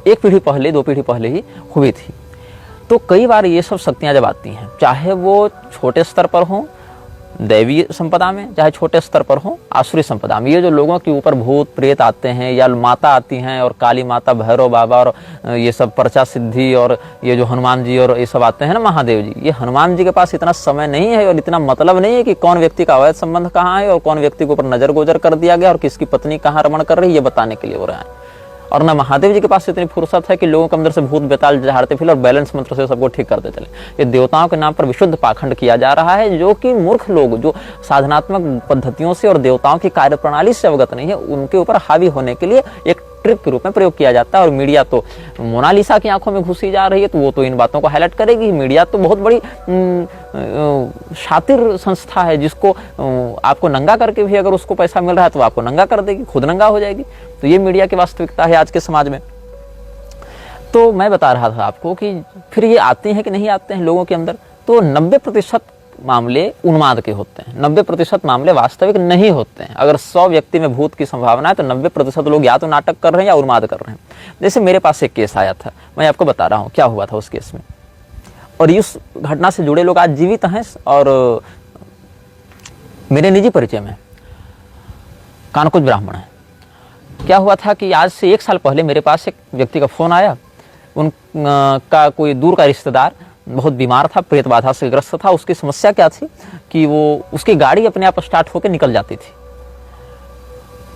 S1: एक पीढ़ी पहले, 2 पीढ़ी पहले ही हुई थी। तो कई बार ये सब शक्तियाँ जब आती हैं, चाहे वो छोटे स्तर पर हों दैवीय संपदा में, चाहे छोटे स्तर पर हो आसुरी संपदा में, ये जो लोगों के ऊपर भूत प्रेत आते हैं या माता आती हैं और काली माता, भैरव बाबा और ये सब पर्चा सिद्धि और ये जो हनुमान जी और ये सब आते हैं ना, महादेव जी, ये हनुमान जी के पास इतना समय नहीं है और इतना मतलब नहीं है कि कौन व्यक्ति का अवैध संबंध कहाँ है और कौन व्यक्ति के ऊपर नजर गोजर कर दिया गया और किसकी पत्नी कहाँ रमण कर रही है, ये बताने के लिए हो रहा है। और ना महादेव जी के पास इतनी फुर्सत है कि लोगों के अंदर से भूत बेताल झाड़ते फिर और बैलेंस मंत्र से सबको ठीक करते चले। ये देवताओं के नाम पर विशुद्ध पाखंड किया जा रहा है, जो कि मूर्ख लोग जो साधनात्मक पद्धतियों से और देवताओं की कार्यप्रणाली से अवगत नहीं है, उनके ऊपर हावी होने के लिए एक ट्रिक के रूप में प्रयोग किया जाता है। और मीडिया तो मोनालिसा की आंखों में घुसी जा रही है, तो वो तो इन बातों को हाईलाइट करेगी। मीडिया तो बहुत बड़ी शातिर संस्था है, जिसको आपको नंगा करके भी अगर उसको पैसा मिल रहा है तो आपको नंगा कर देगी, खुद नंगा हो जाएगी। तो ये मीडिया की वास्तविकता है आज के समाज में। तो मैं बता रहा था आपको कि फिर ये आते हैं कि नहीं आते हैं लोगों के अंदर, तो 90% मामले उन्माद के होते हैं, 90% मामले वास्तविक नहीं होते हैं। अगर 100 व्यक्ति में भूत की संभावना है तो 90% लोग या तो नाटक कर रहे हैं या उन्माद कर रहे हैं। जैसे मेरे पास एक केस आया था, मैं आपको बता रहा हूँ क्या हुआ था उस केस में, और इस घटना से जुड़े लोग आज जीवित हैं और मेरे निजी परिचय में कानकुज ब्राह्मण है। क्या हुआ था कि आज से 1 साल पहले मेरे पास एक व्यक्ति का फोन आया, उनका कोई दूर का रिश्तेदार बहुत बीमार था, प्रेत बाधा से ग्रस्त था। उसकी समस्या क्या थी कि वो उसकी गाड़ी अपने आप स्टार्ट होकर निकल जाती थी,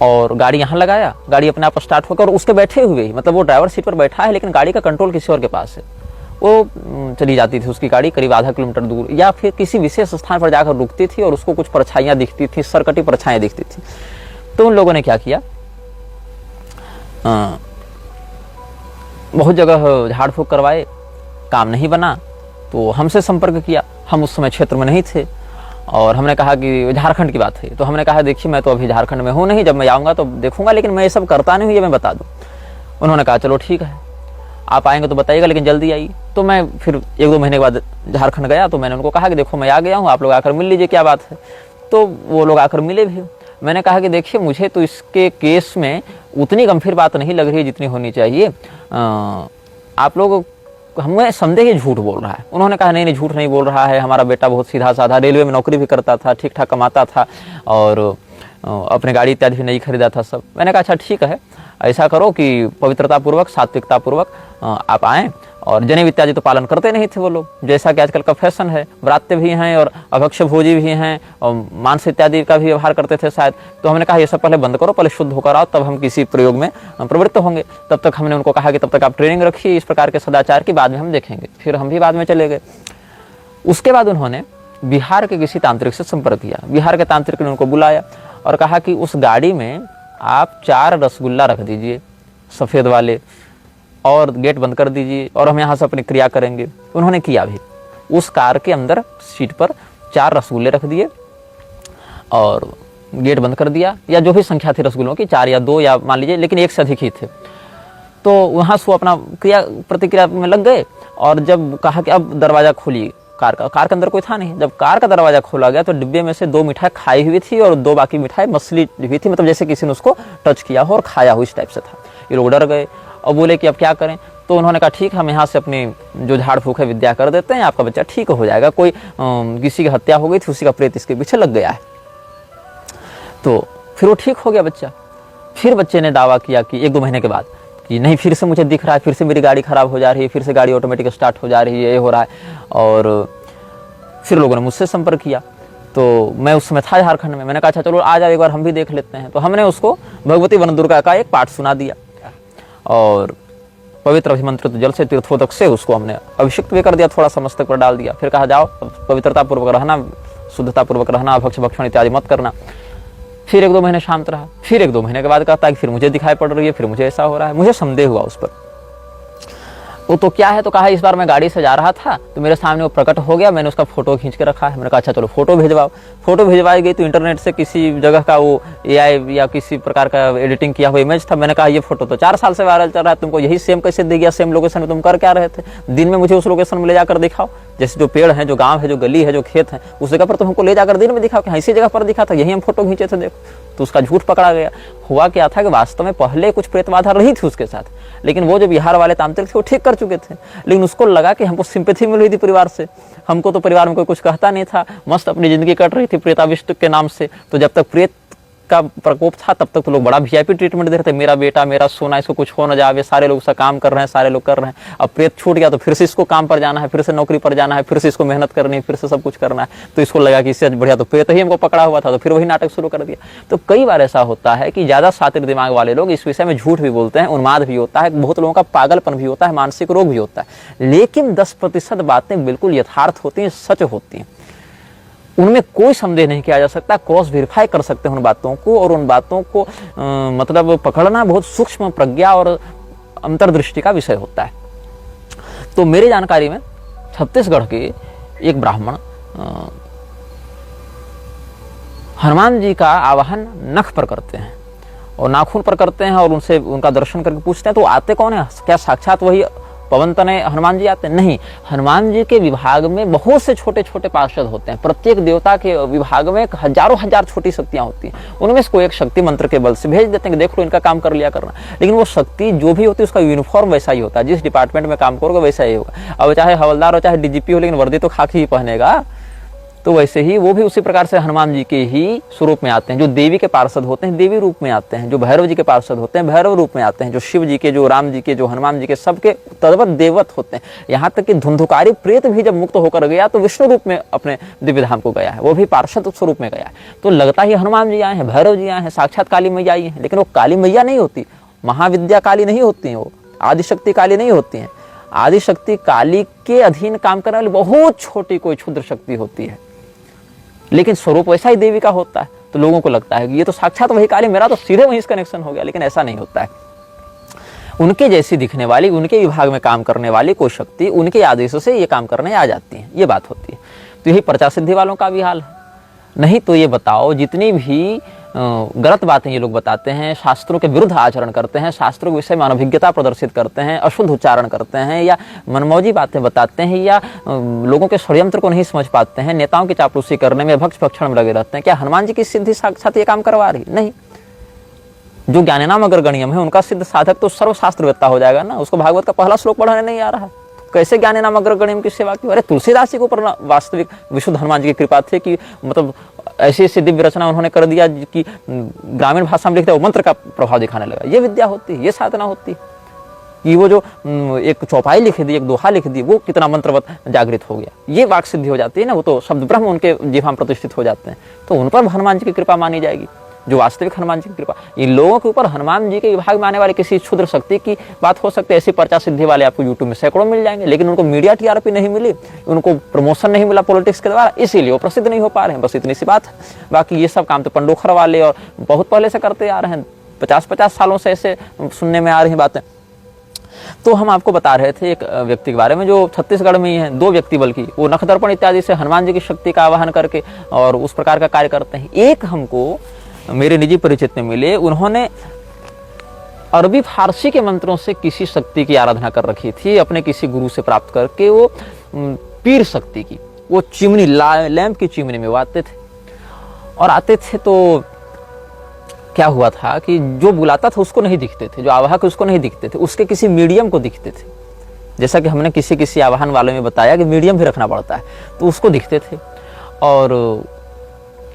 S1: और गाड़ी यहाँ लगाया, गाड़ी अपने आप स्टार्ट होकर, और उसके बैठे हुए ही, मतलब वो ड्राइवर सीट पर बैठा है लेकिन गाड़ी का कंट्रोल किसी और के पास है, वो चली जाती थी उसकी गाड़ी करीब आधा किलोमीटर दूर, या फिर किसी विशेष स्थान पर जाकर रुकती थी और उसको कुछ परछाइयाँ दिखती थी, सरकटी परछाइयाँ दिखती थी। तो उन लोगों ने क्या किया, बहुत जगह झाड़ फूक करवाए, काम नहीं बना, तो हमसे संपर्क किया। हम उस समय क्षेत्र में नहीं थे और हमने कहा कि झारखंड की बात है, तो हमने कहा देखिए मैं तो अभी झारखंड में हूँ नहीं, जब मैं आऊँगा तो देखूंगा, लेकिन मैं ये सब करता नहीं हूँ, ये मैं बता दूँ। उन्होंने कहा चलो ठीक है, आप आएंगे तो बताइएगा लेकिन जल्दी आइए। तो मैं फिर 1-2 महीने के बाद झारखंड गया, तो मैंने उनको कहा कि देखो मैं आ गया हूँ, आप लोग आकर मिल लीजिए, क्या बात है। तो वो लोग आकर मिले भी। मैंने कहा कि देखिए मुझे तो इसके केस में उतनी गंभीर बात नहीं लग रही है जितनी होनी चाहिए, आप लोग हमें संदेह ही झूठ बोल रहा है। उन्होंने कहा नहीं झूठ नहीं बोल रहा है, हमारा बेटा बहुत सीधा साधा, रेलवे में नौकरी भी करता था, ठीक ठाक कमाता था और अपने गाड़ी इत्यादि भी नहीं खरीदा था सब। मैंने कहा अच्छा ठीक है, ऐसा करो कि पवित्रता पूर्वक, सात्विकता पूर्वक आप आएँ। और जनेऊ इत्यादि तो पालन करते नहीं थे वो लोग, जैसा कि आजकल का फैशन है, व्रात्य भी हैं और अभक्ष्य भोजी भी हैं और मांस इत्यादि का भी व्यवहार करते थे शायद। तो हमने कहा ये सब पहले बंद करो, पहले शुद्ध होकर आओ, तब हम किसी प्रयोग में प्रवृत्त होंगे। तब तक हमने उनको कहा कि तब तक आप ट्रेनिंग रखिए इस प्रकार के सदाचार की, बाद में हम देखेंगे। फिर हम भी बाद में चले गए। उसके बाद उन्होंने बिहार के किसी तांत्रिक से संपर्क किया। बिहार के तांत्रिक ने उनको बुलाया और कहा कि उस गाड़ी में आप 4 रसगुल्ला रख दीजिए सफ़ेद वाले और गेट बंद कर दीजिए और हम यहाँ से अपनी क्रिया करेंगे। उन्होंने किया भी। उस कार के अंदर सीट पर 4 रसगुल्ले रख दिए और गेट बंद कर दिया, या जो भी संख्या थी रसगुल्लों की, 4 या 2 या मान लीजिए, लेकिन 1 से अधिक ही थे। तो वहाँ से वो अपना क्रिया प्रतिक्रिया में लग गए। और जब कहा कि अब दरवाज़ा खोलिए कार का, कार के अंदर कोई था नहीं। जब कार का दरवाज़ा खोला गया तो डिब्बे में से 2 मिठाई खाई हुई थी और 2 बाकी मिठाई मसली हुई थी, मतलब जैसे किसी ने उसको टच किया हो और खाया हो, इस टाइप से था। ये लोग डर गए और बोले कि अब क्या करें। तो उन्होंने कहा ठीक है, हम यहाँ से अपनी जो झाड़ फूक है विद्या कर देते हैं, आपका बच्चा ठीक हो जाएगा। कोई किसी की हत्या हो गई थी, उसी का प्रेत इसके पीछे लग गया है। तो फिर वो ठीक हो गया बच्चा। फिर बच्चे ने दावा किया कि 1-2 महीने के बाद कि नहीं, फिर से मुझे दिख रहा है, फिर से मेरी गाड़ी खराब हो जा रही है, फिर से गाड़ी ऑटोमेटिक स्टार्ट हो जा रही है, ये हो रहा है। और फिर लोगों ने मुझसे संपर्क किया। तो मैं उस समय था झारखंड में। मैंने कहा अच्छा चलो आ जाओ, एक बार हम भी देख लेते हैं। तो हमने उसको भगवती वन दुर्गा का एक पाठ सुना दिया और पवित्र अभिमंत्रित जल से, तीर्थोदक से उसको हमने अभिषिक्त भी कर दिया, थोड़ा सा मस्तक पर डाल दिया। फिर कहा जाओ पवित्रता पूर्वक रहना, शुद्धता पूर्वक रहना, भक्ष्य भक्षण इत्यादि मत करना। फिर 1-2 महीने शांत रहा। फिर 1-2 महीने के बाद कहता है कि फिर मुझे दिखाई पड़ रही है, फिर मुझे ऐसा हो रहा है। मुझे संदेह हुआ उस पर। वो तो क्या है, तो कहा इस बार मैं गाड़ी से जा रहा था तो मेरे सामने वो प्रकट हो गया, मैंने उसका फोटो खींच के रखा है। मैंने कहा अच्छा चलो फोटो भेजवाओ। फोटो भेजवाई गई तो इंटरनेट से किसी जगह का वो AI या किसी प्रकार का एडिटिंग किया हुआ इमेज था। मैंने कहा ये फोटो तो 4 साल से वायरल चल रहा है, तुमको यही सेम कैसे दे गया, सेम लोकेशन में तुम कर क्या रहे थे, दिन में मुझे उस लोकेशन में ले जाकर दिखाओ। जैसे जो पेड़ है, जो गांव है, जो गली है, जो खेत है, उस जगह पर तुम हमको ले जाकर दिन में दिखाओ कि इसी जगह पर दिखा था, यही हम फोटो खींचे थे, देखो। तो उसका झूठ पकड़ा गया। हुआ क्या था कि वास्तव में पहले कुछ प्रेत बाधा रही थी उसके साथ, लेकिन वो जो बिहार वाले तांत्रिक थे वो ठीक कर चुके थे। लेकिन उसको लगा कि हमको सिंपैथी मिल रही थी परिवार से, हमको तो परिवार में कोई कुछ कहता नहीं था, मस्त अपनी जिंदगी कट रही थी प्रेताविष्ट के नाम से। तो जब तक प्रेत का प्रकोप था तब तक तो लोग बड़ा वीआईपी ट्रीटमेंट दे रहे थे, मेरा बेटा, मेरा सोना, इसको कुछ हो न जावे, सारे लोग उसका काम कर रहे हैं, सारे लोग कर रहे हैं। अब प्रेत छूट गया तो फिर से इसको काम पर जाना है, फिर से नौकरी पर जाना है, फिर से इसको मेहनत करनी है, फिर से सब कुछ करना है। तो इसको लगा कि इससे बढ़िया तो प्रेत ही हमको पकड़ा हुआ था, तो फिर वही नाटक शुरू कर दिया। तो कई बार ऐसा होता है कि ज्यादा शातिर दिमाग वाले लोग इस विषय में झूठ भी बोलते हैं, उन्माद भी होता है, बहुत लोगों का पागलपन भी होता है, मानसिक रोग भी होता है। लेकिन 10% बातें बिल्कुल यथार्थ होती हैं, सच होती हैं, उनमें कोई संदेह नहीं किया जा सकता। क्रॉस वेरीफाई कर सकते हैं उन बातों को, और उन बातों को मतलब पकड़ना बहुत सूक्ष्म प्रज्ञा और अंतर्दृष्टि का विषय होता है। तो मेरी जानकारी में छत्तीसगढ़ के एक ब्राह्मण हनुमान जी का आवाहन नख पर करते हैं और नाखून पर करते हैं, और उनसे उनका दर्शन करके पूछते हैं तो आते कौन है, क्या साक्षात वही पवन तनय हनुमान जी आते हैं? नहीं, हनुमान जी के विभाग में बहुत से छोटे छोटे पार्षद होते हैं। प्रत्येक देवता के विभाग में हजारों हजार छोटी शक्तियां होती हैं, उनमें से कोई एक शक्ति मंत्र के बल से भेज देते हैं कि देख लो इनका काम कर लिया करना। लेकिन वो शक्ति जो भी होती है उसका यूनिफॉर्म वैसा ही होता है, जिस डिपार्टमेंट में काम करोगे वैसा ही होगा। अब चाहे हवलदार हो चाहे डीजीपी हो, लेकिन वर्दी तो खाकी ही पहनेगा। तो वैसे ही वो भी उसी प्रकार से हनुमान जी के ही स्वरूप में आते हैं। जो देवी के पार्षद होते हैं देवी रूप में आते हैं, जो भैरव जी के पार्षद होते हैं भैरव रूप में आते हैं, जो शिव जी के, जो राम जी के, जो हनुमान जी के, सबके तद्वत देवत होते हैं। यहाँ तक कि धुंधुकारी प्रेत भी जब मुक्त होकर गया तो विष्णु रूप में अपने दिव्य धाम को गया है, वो भी पार्षद स्वरूप में गया है। तो लगता ही हनुमान जी आए हैं, भैरव जी आए हैं, साक्षात काली मैया आई है, लेकिन वो काली मैया नहीं होती, महाविद्या काली नहीं होती है, वो आदिशक्ति काली नहीं होती है। आदिशक्ति काली के अधीन काम करने वाली बहुत छोटी कोई क्षुद्र शक्ति होती है, लेकिन स्वरूप वैसा ही देवी का होता है। तो लोगों को लगता है कि ये तो साक्षात वही काली, मेरा तो सीधे वहीं से कनेक्शन हो गया, लेकिन ऐसा नहीं होता है। उनके जैसी दिखने वाली, उनके विभाग में काम करने वाली कोई शक्ति उनके आदेशों से ये काम करने आ जाती है, ये बात होती है। तो यही प्रजा सिद्धि वालों का भी हाल है। नहीं तो ये बताओ, जितनी भी गलत बातें ये लोग बताते हैं, शास्त्रों के विरुद्ध आचरण करते हैं, शास्त्रों के विषय में अनभिज्ञता प्रदर्शित करते हैं, अशुद्ध उच्चारण करते हैं, या मनमौजी बातें बताते हैं, या लोगों के षड्यंत्र को नहीं समझ पाते हैं, नेताओं की चापलूसी करने में भक्ष भक्षण में लगे रहते हैं, क्या हनुमान जी की सिद्धि साक्षात ये काम करवा रही? नहीं। जो ज्ञानेनाम अग्रगण्यम है उनका सिद्ध साधक तो सर्वशास्त्रवेत्ता हो जाएगा ना, उसको भागवत का पहला श्लोक पढ़ाने नहीं आ रहा, कैसे ज्ञानेनाम अग्रगण्यम की सेवा की? अरे तुलसीदास जी के ऊपर वास्तविक विशुद्ध हनुमान जी की कृपा थी कि मतलब ऐसी ऐसी दिव्य रचना उन्होंने कर दिया कि ग्रामीण भाषा में लिखते वो मंत्र का प्रभाव दिखाने लगा। ये विद्या होती है, ये साधना होती है कि वो जो एक चौपाई लिख दी, एक दोहा लिख दी, वो कितना मंत्रवत जागृत हो गया, ये वाक सिद्धि हो जाती है ना, वो तो शब्द ब्रह्म उनके जिह्वा में प्रतिष्ठित हो जाते हैं। तो उन पर हनुमान जी की कृपा मानी जाएगी, जो वास्तविक हनुमान जी की कृपा। इन लोगों के ऊपर हनुमान जी के विभाग में आने वाले किसी क्षुद्र शक्ति की बात हो सकती है, ऐसी पर्चा सिद्धि वाले आपको यूट्यूब में सैकड़ों मिल जाएंगे, लेकिन उनको मीडिया टीआरपी नहीं मिली, उनको प्रमोशन नहीं मिला पॉलिटिक्स के द्वारा, इसीलिए वो प्रसिद्ध नहीं हो पा रहे हैं। बस इतनी सी बात है। बाकी ये सब काम तो पंडोखर वाले और बहुत पहले से करते आ रहे हैं, 50-50 सालों से ऐसे सुनने में आ रही बातें। तो हम आपको बता रहे थे एक व्यक्ति के बारे में जो छत्तीसगढ़ में ही है, 2 व्यक्ति बल्कि, वो नखदर्पण इत्यादि से हनुमान जी की शक्ति का आवाहन करके और उस प्रकार का कार्य करते हैं। एक हमको मेरे निजी परिचित में मिले, उन्होंने अरबी फारसी के मंत्रों से किसी शक्ति की आराधना कर रखी थी, अपने किसी गुरु से प्राप्त करके। वो पीर शक्ति की, वो चिमनी, लैंप की चिमनी में वो आते थे, और आते थे तो क्या हुआ था कि जो बुलाता था उसको नहीं दिखते थे, जो आवाहक उसको नहीं दिखते थे, उसके किसी मीडियम को दिखते थे। जैसा कि हमने किसी आवाहन वाले में बताया कि मीडियम भी रखना पड़ता है, तो उसको दिखते थे। और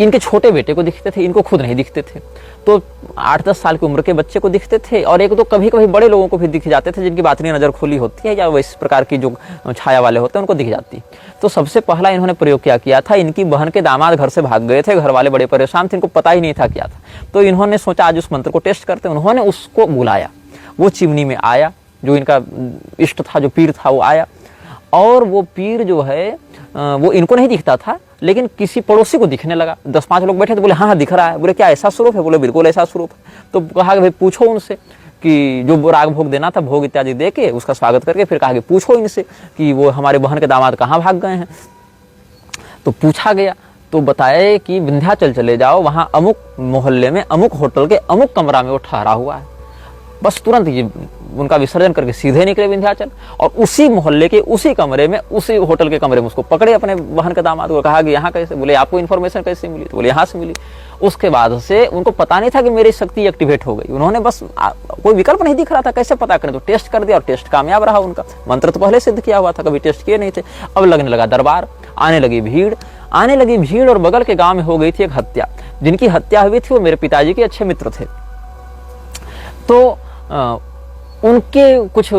S1: इनके छोटे बेटे को दिखते थे, इनको खुद नहीं दिखते थे। तो 8-10 साल की उम्र के बच्चे को दिखते थे, और एक दो कभी कभी बड़े लोगों को भी दिख जाते थे, जिनकी बातनी नजर खुली होती है या इस प्रकार की जो छाया वाले होते हैं उनको दिख जाती। तो सबसे पहला इन्होंने प्रयोग क्या किया था, इनकी बहन के दामाद घर से भाग गए थे, घर वाले बड़े परेशान थे, इनको पता ही नहीं था क्या था। तो इन्होंने सोचा आज उस मंत्र को टेस्ट करते। उन्होंने उसको बुलाया, वो चिमनी में आया, जो इनका इष्ट था, जो पीर था वो आया। और वो पीर जो है वो इनको नहीं दिखता था, लेकिन किसी पड़ोसी को दिखने लगा। 10-5 लोग बैठे थे, बोले हाँ हाँ दिख रहा है। बोले क्या ऐसा स्वरूप है? बोले बिल्कुल ऐसा स्वरूप है। तो कहा कि भाई पूछो उनसे कि जो राग भोग देना था, भोग इत्यादि दे के उसका स्वागत करके फिर कहा कि पूछो इनसे कि वो हमारे बहन के दामाद कहाँ भाग गए हैं। तो पूछा गया तो बताया कि विंध्याचल चले जाओ, वहाँ अमुक मोहल्ले में अमुक होटल के अमुक कमरा में वो ठहरा हुआ है। बस तुरंत ये उनका विसर्जन करके सीधे निकले विंध्याचल, और उसी मोहल्ले के उसी कमरे में, उसी होटल के कमरे में उसको पकड़े अपने बहन के दामाद को, कहा कि यहाँ कैसे, बोले आपको इन्फॉर्मेशन कैसे मिली, तो बोले यहाँ से मिली। उसके बाद से उनको पता नहीं था कि मेरी शक्ति एक्टिवेट हो गई, उन्होंने बस कोई विकल्प नहीं दिख रहा था कैसे पता करें, तो टेस्ट कर दिया और टेस्ट कामयाब रहा उनका। मंत्र तो पहले सिद्ध किया हुआ था, कभी टेस्ट किए नहीं थे। अब लगने लगा दरबार, आने लगी भीड़, और बगल के गांव में हो गई थी एक हत्या। जिनकी हत्या हुई थी वो मेरे पिताजी के अच्छे मित्र थे। तो उनके कुछ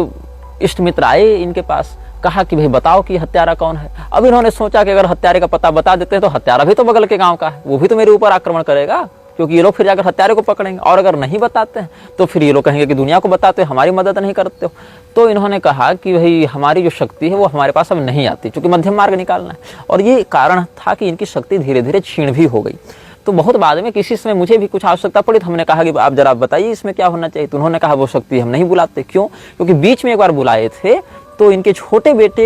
S1: इष्ट मित्र आए इनके पास, कहा कि भाई बताओ कि हत्यारा कौन है। अब इन्होंने सोचा कि अगर हत्यारे का पता बता देते हैं तो हत्यारा भी तो बगल के गांव का है, वो भी तो मेरे ऊपर आक्रमण करेगा, क्योंकि ये लोग फिर जाकर हत्यारे को पकड़ेंगे, और अगर नहीं बताते हैं तो फिर ये लोग कहेंगे कि दुनिया को बताते हो, हमारी मदद नहीं करते हो। तो इन्होंने कहा कि भाई हमारी जो शक्ति है वो हमारे पास अब नहीं आती, क्योंकि मध्यम मार्ग निकालना है, और ये कारण था कि इनकी शक्ति धीरे धीरे क्षीण भी हो गई। तो बहुत बाद में किसी समय मुझे भी कुछ आवश्यकता पड़ी, तो हमने कहा कि आप जरा बताइए इसमें क्या होना चाहिए। तो उन्होंने कहा वो शक्ति हम नहीं बुलाते। क्यों? क्योंकि बीच में एक बार बुलाए थे तो इनके छोटे बेटे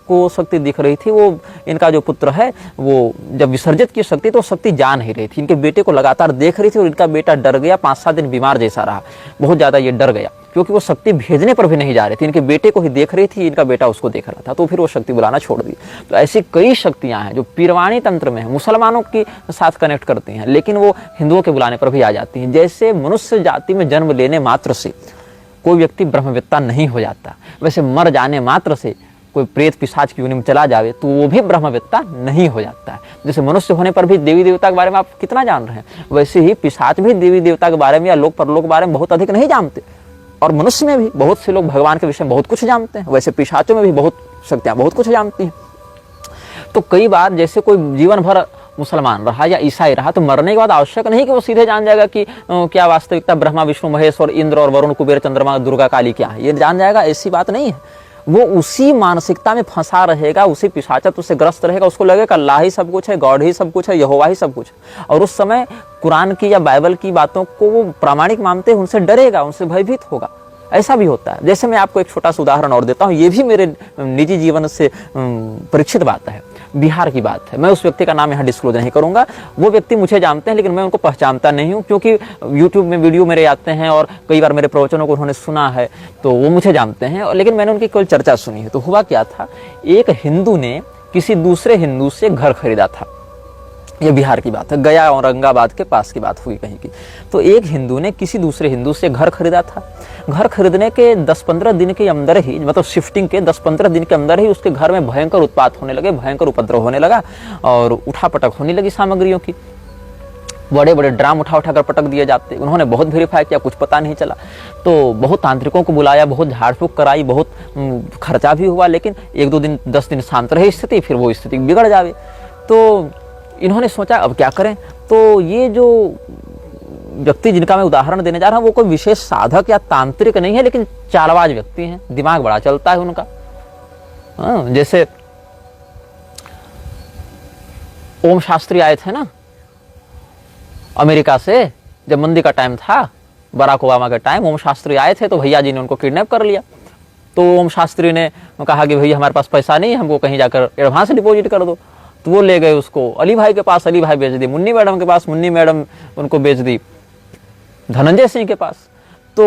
S1: को शक्ति दिख रही थी, वो इनका जो पुत्र है वो जब विसर्जित की शक्ति तो शक्ति जा नहीं रही थी, इनके बेटे को लगातार देख रही थी, और इनका बेटा डर गया, 5-7 दिन बीमार जैसा रहा, बहुत ज्यादा ये डर गया, क्योंकि वो शक्ति भेजने पर भी नहीं जा रही थी, इनके बेटे को ही देख रही थी, इनका बेटा उसको देख रहा था, तो फिर वो शक्ति बुलाना छोड़ दी। तो ऐसी कई शक्तियां हैं जो पीरवाणी तंत्र में है, मुसलमानों के साथ कनेक्ट करती हैं, लेकिन वो हिंदुओं के बुलाने पर भी आ जाती हैं। जैसे मनुष्य जाति में जन्म लेने मात्र से कोई व्यक्ति ब्रह्मवेत्ता नहीं हो जाता, वैसे मर जाने मात्र से कोई प्रेत पिशाच की योनि में चला जावे तो वो भी ब्रह्मवेत्ता नहीं हो जाता है। जैसे मनुष्य होने पर भी देवी देवता के बारे में आप कितना जान रहे हैं, वैसे ही पिशाच भी देवी देवता के बारे में या लोक परलोक के बारे में बहुत अधिक नहीं जानते। और मनुष्य में भी बहुत से लोग भगवान के विषय में बहुत कुछ जानते हैं, वैसे पिशाचों में भी बहुत शक्तियां बहुत कुछ जानती हैं। तो कई बार जैसे कोई जीवन भर मुसलमान रहा या ईसाई रहा, तो मरने के बाद आवश्यक नहीं कि वो सीधे जान जाएगा कि क्या वास्तविकता ब्रह्मा विष्णु महेश और इंद्र और वरुण कुबेर चंद्रमा दुर्गा काली क्या है, ये जान जाएगा, ऐसी बात नहीं है। वो उसी मानसिकता में फंसा रहेगा, उसी पिशाचत्व से ग्रस्त रहेगा, उसको लगेगा अल्लाह ही सब कुछ है, गॉड ही सब कुछ है, यहोवा ही सब कुछ है, और उस समय कुरान की या बाइबल की बातों को वो प्रामाणिक मानते, उनसे डरेगा, उनसे भयभीत होगा। ऐसा भी होता है। जैसे मैं आपको एक छोटा सा उदाहरण और देता हूँ, ये भी मेरे निजी जीवन से परीक्षित बात है, बिहार की बात है। मैं उस व्यक्ति का नाम यहाँ डिस्क्लोज नहीं करूंगा, वो व्यक्ति मुझे जानते हैं लेकिन मैं उनको पहचानता नहीं हूँ, क्योंकि यूट्यूब में वीडियो मेरे आते हैं और कई बार मेरे प्रवचनों को उन्होंने सुना है, तो वो मुझे जानते हैं, लेकिन मैंने उनकी कोई चर्चा सुनी है। तो हुआ क्या था, एक हिंदू ने किसी दूसरे हिंदू से घर खरीदा था, ये बिहार की बात है, गया औरंगाबाद के पास की बात हुई कहीं की। तो एक हिंदू ने किसी दूसरे हिंदू से घर खरीदा था। घर खरीदने के 10-15 दिन के अंदर ही, मतलब शिफ्टिंग के 10-15 दिन के अंदर ही उसके घर में भयंकर उत्पात होने लगे, भयंकर उपद्रव होने लगा और उठापटक होने लगी सामग्रियों की। बड़े बड़े ड्राम उठा कर पटक दिए जाते। उन्होंने बहुत वेरीफाई किया, कुछ पता नहीं चला, तो बहुत तांत्रिकों को बुलाया, बहुत झाड़ फूक कराई, बहुत खर्चा भी हुआ, लेकिन 1-2 दिन 10 दिन शांत रही स्थिति, फिर वो स्थिति बिगड़ जावे। तो इन्होंने सोचा अब क्या करें। तो ये जो व्यक्ति जिनका मैं उदाहरण देने जा रहा हूं वो कोई विशेष साधक या तांत्रिक नहीं है, लेकिन चालबाज व्यक्ति हैं, दिमाग बड़ा चलता है उनका। जैसे ओम शास्त्री आए थे ना अमेरिका से, जब मंदी का टाइम था, बराक ओबामा का टाइम, ओम शास्त्री आए थे, तो भैया जी ने उनको किडनैप कर लिया। तो ओम शास्त्री ने कहा कि भैया हमारे पास पैसा नहीं है, हमको कहीं जाकर एडवांस डिपॉजिट कर दो। तो वो ले गए उसको अली भाई के पास, अली भाई बेच दी, मुन्नी मैडम के पास, मुन्नी मैडम उनको बेच दी धनंजय सिंह के पास। तो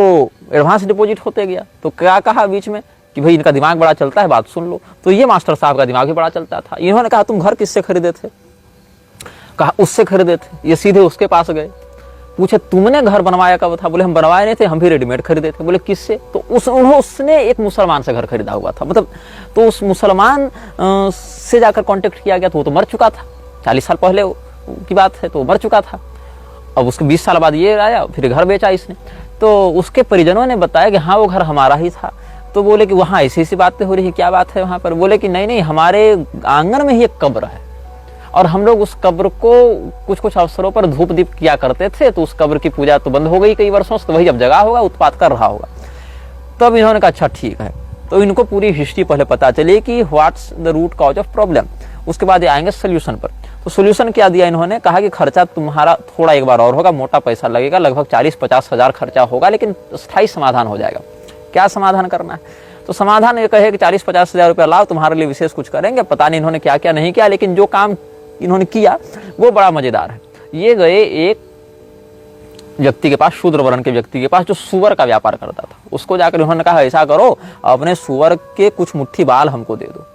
S1: एडवांस डिपॉजिट होते गया। तो क्या कहा बीच में कि भाई इनका दिमाग बड़ा चलता है, बात सुन लो। तो ये मास्टर साहब का दिमाग भी बड़ा चलता था। इन्होंने कहा तुम घर किससे खरीदे थे? कहा उससे खरीदे थे। ये सीधे उसके पास गए, पूछे तुमने घर बनवाया कब था? बोले हम बनवाए नहीं थे, हम भी रेडीमेड खरीदे थे। बोले किससे? तो उसने एक मुसलमान से घर खरीदा हुआ था, मतलब तो उस मुसलमान से जाकर कांटेक्ट किया गया। तो वो तो मर चुका था, 40 साल पहले की बात है, तो मर चुका था। अब उसके 20 साल बाद ये आया, फिर घर बेचा इसने। तो उसके परिजनों ने बताया कि हाँ वो घर हमारा ही था। तो बोले कि वहाँ ऐसी ऐसी बातें हो रही है, क्या बात है वहाँ पर? बोले कि नहीं नहीं, हमारे आंगन में ही एक कब्र है और हम लोग उस कब्र को कुछ कुछ अवसरों पर धूप दीप किया करते थे, तो उस कब्र की पूजा तो बंद हो गई कई वर्षों से, तो वही अब जगह होगा, उत्पात कर रहा होगा। तब इन्होंने कहा अच्छा ठीक है। तो इनको पूरी हिस्ट्री पहले पता चली कि what's the root cause of problem, उसके बाद ये आएंगे सोल्यूशन पर। तो सोल्यूशन क्या दिया इन्होंने? कहा कि खर्चा तुम्हारा थोड़ा एक बार और होगा, मोटा पैसा लगेगा, लगभग 40-50 हजार खर्चा होगा, लेकिन स्थायी समाधान हो जाएगा। क्या समाधान करना है? तो समाधान ये कहे कि 40-50 हजार रुपया लाओ, तुम्हारे लिए विशेष कुछ करेंगे। पता नहीं इन्होंने क्या क्या नहीं किया, लेकिन जो काम इन्होंने किया वो बड़ा मजेदार है। ये गए एक व्यक्ति के पास, शूद्र वर्ण के व्यक्ति के पास, जो सुअर का व्यापार करता था। उसको जाकर उन्होंने कहा ऐसा करो, अपने सुअर के कुछ मुट्ठी बाल हमको दे दो।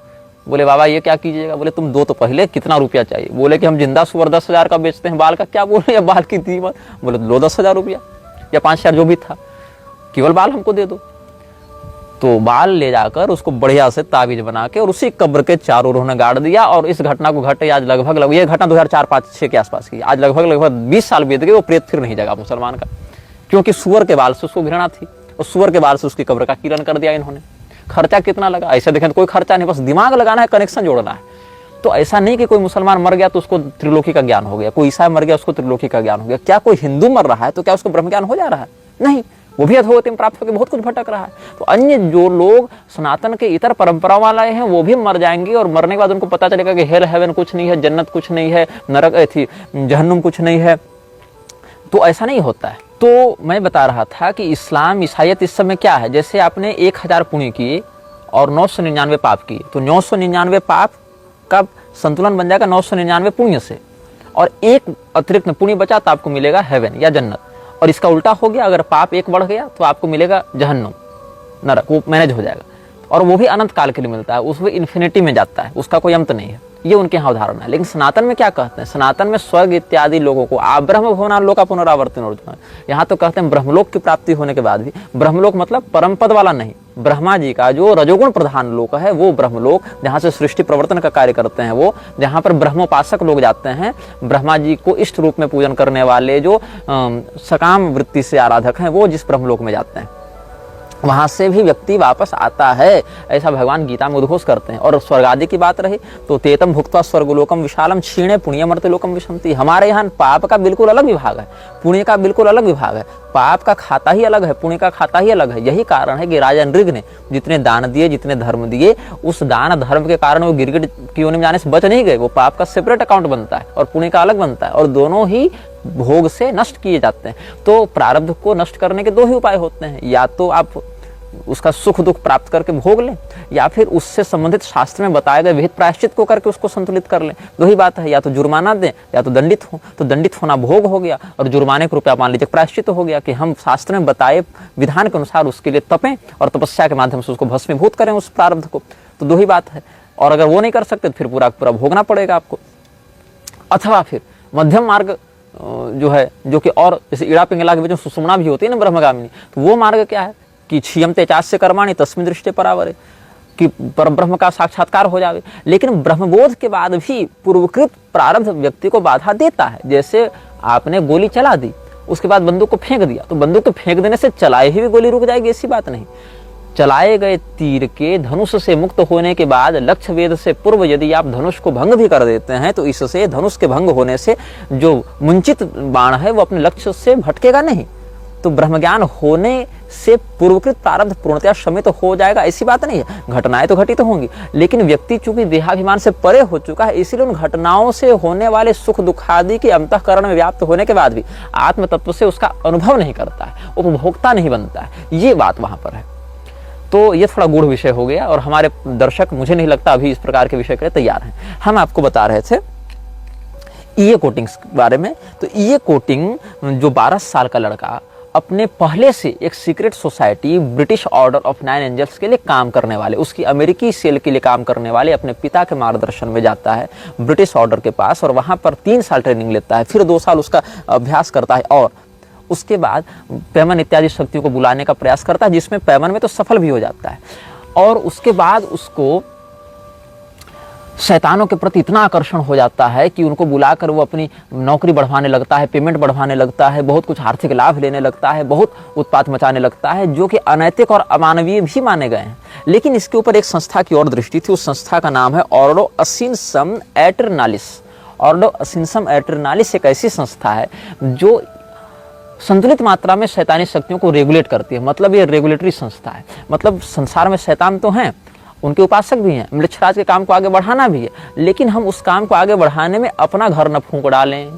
S1: बोले बाबा ये क्या कीजिएगा? बोले तुम दो तो पहले, कितना रुपया चाहिए? बोले कि हम जिंदा सुअर 10,000 का बेचते हैं, बाल का क्या बोल रहे हैं, बाल की कीमत? बोले लो 10,000 रुपया या 5,000 जो भी था, केवल बाल हमको दे दो। तो बाल ले जाकर उसको बढ़िया से ताबीज बना के और उसी कब्र के चारों ओर उन्होंने गाड़ दिया। और इस घटना को घटे आज लगभग ये घटना 2004-5-6 के आसपास की, आज लगभग 20 साल बीत गए, वो प्रेत फिर नहीं जगा मुसलमान का, क्योंकि सुअर के बाल से उसको घृणा थी और सुअर के बाल से उसकी कब्र का कीलन कर दिया इन्होंने। खर्चा कितना लगा? ऐसे देखें तो कोई खर्चा नहीं, बस दिमाग लगाना है, कनेक्शन जोड़ना है। तो ऐसा नहीं कि कोई मुसलमान मर गया तो उसको त्रिलोकी का ज्ञान हो गया, कोई ईसाई मर गया उसको त्रिलोकी का ज्ञान हो गया। क्या कोई हिंदू मर रहा है तो क्या उसको ब्रह्म ज्ञान हो जा रहा है? नहीं, वो भी अधोगति में प्राप्त होकर बहुत कुछ भटक रहा है। तो अन्य जो लोग सनातन के इतर परंपरा वाले हैं वो भी मर जाएंगे और मरने के बाद उनको पता चलेगा कि हेल हेवन कुछ नहीं है, जन्नत कुछ नहीं है, नरक थी जहन्नुम कुछ नहीं है। तो ऐसा नहीं होता है। तो मैं बता रहा था कि इस्लाम, ईसाईयत इस समय क्या है, जैसे आपने 1000 पुण्य किए और 999 पाप किए, तो 999 पाप का संतुलन बन जाएगा 999 पुण्य से, और एक अतिरिक्त पुण्य बचा तो आपको मिलेगा हेवन या जन्नत। और इसका उल्टा हो गया, अगर पाप एक बढ़ गया तो आपको मिलेगा जहन्नुम, नरक, वो मैनेज हो जाएगा। और वो भी अनंत काल के लिए मिलता है, उसमें इन्फिनिटी में जाता है, उसका कोई अंत नहीं है। ये उनके यहाँ उदाहरण है। लेकिन सनातन में क्या कहते हैं? सनातन में स्वर्ग इत्यादि लोगों को ब्रह्म भुवना लोक का पुनरावर्तन, यहाँ तो कहते हैं ब्रह्मलोक की प्राप्ति होने के बाद भी, ब्रह्मलोक मतलब परम पद वाला नहीं, ब्रह्मा जी का जो रजोगुण प्रधान लोक है वो ब्रह्मलोक, जहाँ से सृष्टि प्रवर्तन का कार्य करते हैं वो, जहाँ पर ब्रह्मोपासक लोग जाते हैं, ब्रह्मा जी को इष्ट रूप में पूजन करने वाले जो सकाम वृत्ति से आराधक हैं वो जिस ब्रह्मलोक में जाते हैं, वहां से भी व्यक्ति वापस आता है, ऐसा भगवान गीता में उद्घोष करते हैं। और स्वर्ग आदि की बात रही तो तेतम भुक्त्वा स्वर्गलोकम विशालम क्षीणे पुण्यमर्त्य लोकम विशंति। हमारे यहाँ पाप का बिल्कुल अलग विभाग है, पुण्य का बिल्कुल अलग विभाग है। पाप का खाता ही अलग है, पुण्य का खाता ही अलग है। यही कारण है कि राजा नृग ने जितने दान दिए, जितने धर्म दिए, उस दान धर्म के कारण वो गिरगिट की योनि में जाने से बच नहीं गए। वो पाप का सेपरेट अकाउंट बनता है और पुण्य का अलग बनता है, और दोनों ही भोग से नष्ट किए जाते हैं। तो प्रारब्ध को नष्ट करने के दो ही उपाय होते हैं, या तो आप उसका सुख दुख प्राप्त करके भोग लें, या फिर उससे संबंधित शास्त्र में बताए गए विहित प्रायश्चित को करके उसको संतुलित कर लें। दो ही बात है, या तो जुर्माना दें या तो दंडित हो। तो दंडित होना भोग हो गया, और जुर्माने के रुपया मान लीजिए प्रायश्चित हो गया कि हम शास्त्र में बताए विधान के अनुसार उसके लिए तपें और तपस्या के माध्यम से उसको भस्मीभूत करें उस प्रारब्ध को। तो दो ही बात है। और अगर वो नहीं कर सकते तो फिर पूरा पूरा भोगना पड़ेगा आपको। अथवा फिर मध्यम मार्ग जो है, जो कि और जैसे इड़ा पिंगला के बीच में सुषुम्ना भी होती है ना ब्रह्मगामिनी, तो वो मार्ग क्या है कि क्षीयमते चास्य कर्माणि तस्मिन् दृष्टे परावरे, कि परब्रह्म का साक्षात्कार हो जावे। लेकिन ब्रह्मबोध के बाद भी पूर्वकृत प्रारब्ध व्यक्ति को बाधा देता है। जैसे आपने गोली चला दी, उसके बाद बंदूक को फेंक दिया, तो बंदूक को फेंक देने से चलाए ही भी गोली रुक जाएगी, ऐसी बात नहीं। चलाए गए तीर के धनुष से मुक्त होने के बाद लक्ष्य वेद से पूर्व यदि आप धनुष को भंग भी कर देते हैं तो इससे धनुष के भंग होने से जो मुंचित बाण है वो अपने लक्ष्य से भटकेगा नहीं। तो ब्रह्मज्ञान होने से पूर्वकृत प्रारब्ध पूर्णतया शमित हो जाएगा, ऐसी बात नहीं है। घटनाएं तो घटित होंगी, लेकिन व्यक्ति चूंकि देहाभिमान से परे हो चुका है, इसीलिए उन घटनाओं से होने वाले सुख दुख आदि के अंतःकरण में व्याप्त होने के बाद भी आत्म तत्व से उसका अनुभव नहीं करता है, उपभोक्ता नहीं बनता है। ये बात वहां पर है। तो ये थोड़ा गूढ़ विषय हो गया, और हमारे दर्शक मुझे नहीं लगता अभी इस प्रकार के विषय के लिए तैयार हैं। हम आपको बता रहे थे ईए कोटिंग के बारे में। तो ईए कोटिंग जो 12 साल का लड़का अपने पहले से एक secret society British order of 9 angels के लिए काम करने वाले, उसकी अमेरिकी सेल के लिए काम करने वाले अपने पिता के मार्गदर्शन में जाता है ब्रिटिश ऑर्डर के पास, और वहां पर 3 साल ट्रेनिंग लेता है, फिर 2 साल उसका अभ्यास करता है, और उसके बाद पैमन इत्यादि शक्तियों को बुलाने का प्रयास करता है, जिसमें पैमन में तो सफल भी हो जाता है। और उसके बाद उसको शैतानों के प्रति इतना आकर्षण हो जाता है कि उनको बुलाकर वो अपनी नौकरी बढ़वाने लगता है, पेमेंट बढ़वाने लगता है, बहुत कुछ आर्थिक लाभ लेने लगता है, बहुत उत्पात मचाने लगता है, जो कि अनैतिक और अमानवीय भी माने गए हैं। लेकिन इसके ऊपर एक संस्था की और दृष्टि थी। उस संस्था का नाम है ऑर्डो असिनसम एटरनालिस। ऑर्डो असिनसम एटरनालिस एक ऐसी संस्था है जो संतुलित मात्रा में शैतानी शक्तियों को रेगुलेट करती है। मतलब ये रेगुलेटरी संस्था है। मतलब संसार में शैतान तो हैं, उनके उपासक भी हैं, मृक्षराज के काम को आगे बढ़ाना भी है, लेकिन हम उस काम को आगे बढ़ाने में अपना घर न फूंक डालें।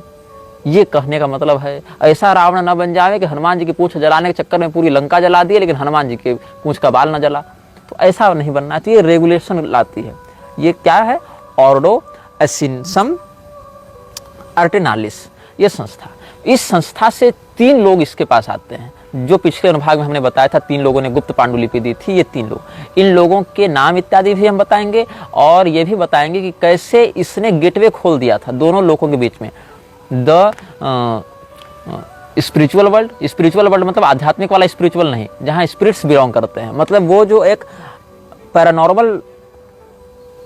S1: ये कहने का मतलब है ऐसा रावण न बन जाए कि हनुमान जी की पूंछ जलाने के चक्कर में पूरी लंका जला दी, लेकिन हनुमान जी के पूंछ का बाल न जला। तो ऐसा नहीं बनना चाहिए। रेगुलेशन लाती है। ये क्या है? ऑर्डो एसिनसम एटरनालिस ये संस्था। इस संस्था से 3 लोग इसके पास आते हैं, जो पिछले अनुभाग में हमने बताया था 3 लोगों ने गुप्त पांडुलिपि दी थी। ये 3 लोग, इन लोगों के नाम इत्यादि भी हम बताएंगे और ये भी बताएंगे कि कैसे इसने गेटवे खोल दिया था दोनों लोगों के बीच में। द स्पिरिचुअल वर्ल्ड मतलब आध्यात्मिक वाला स्पिरिचुअल नहीं, जहाँ स्पिरिट्स बिलोंग करते हैं, मतलब वो जो एक पैरानॉर्मल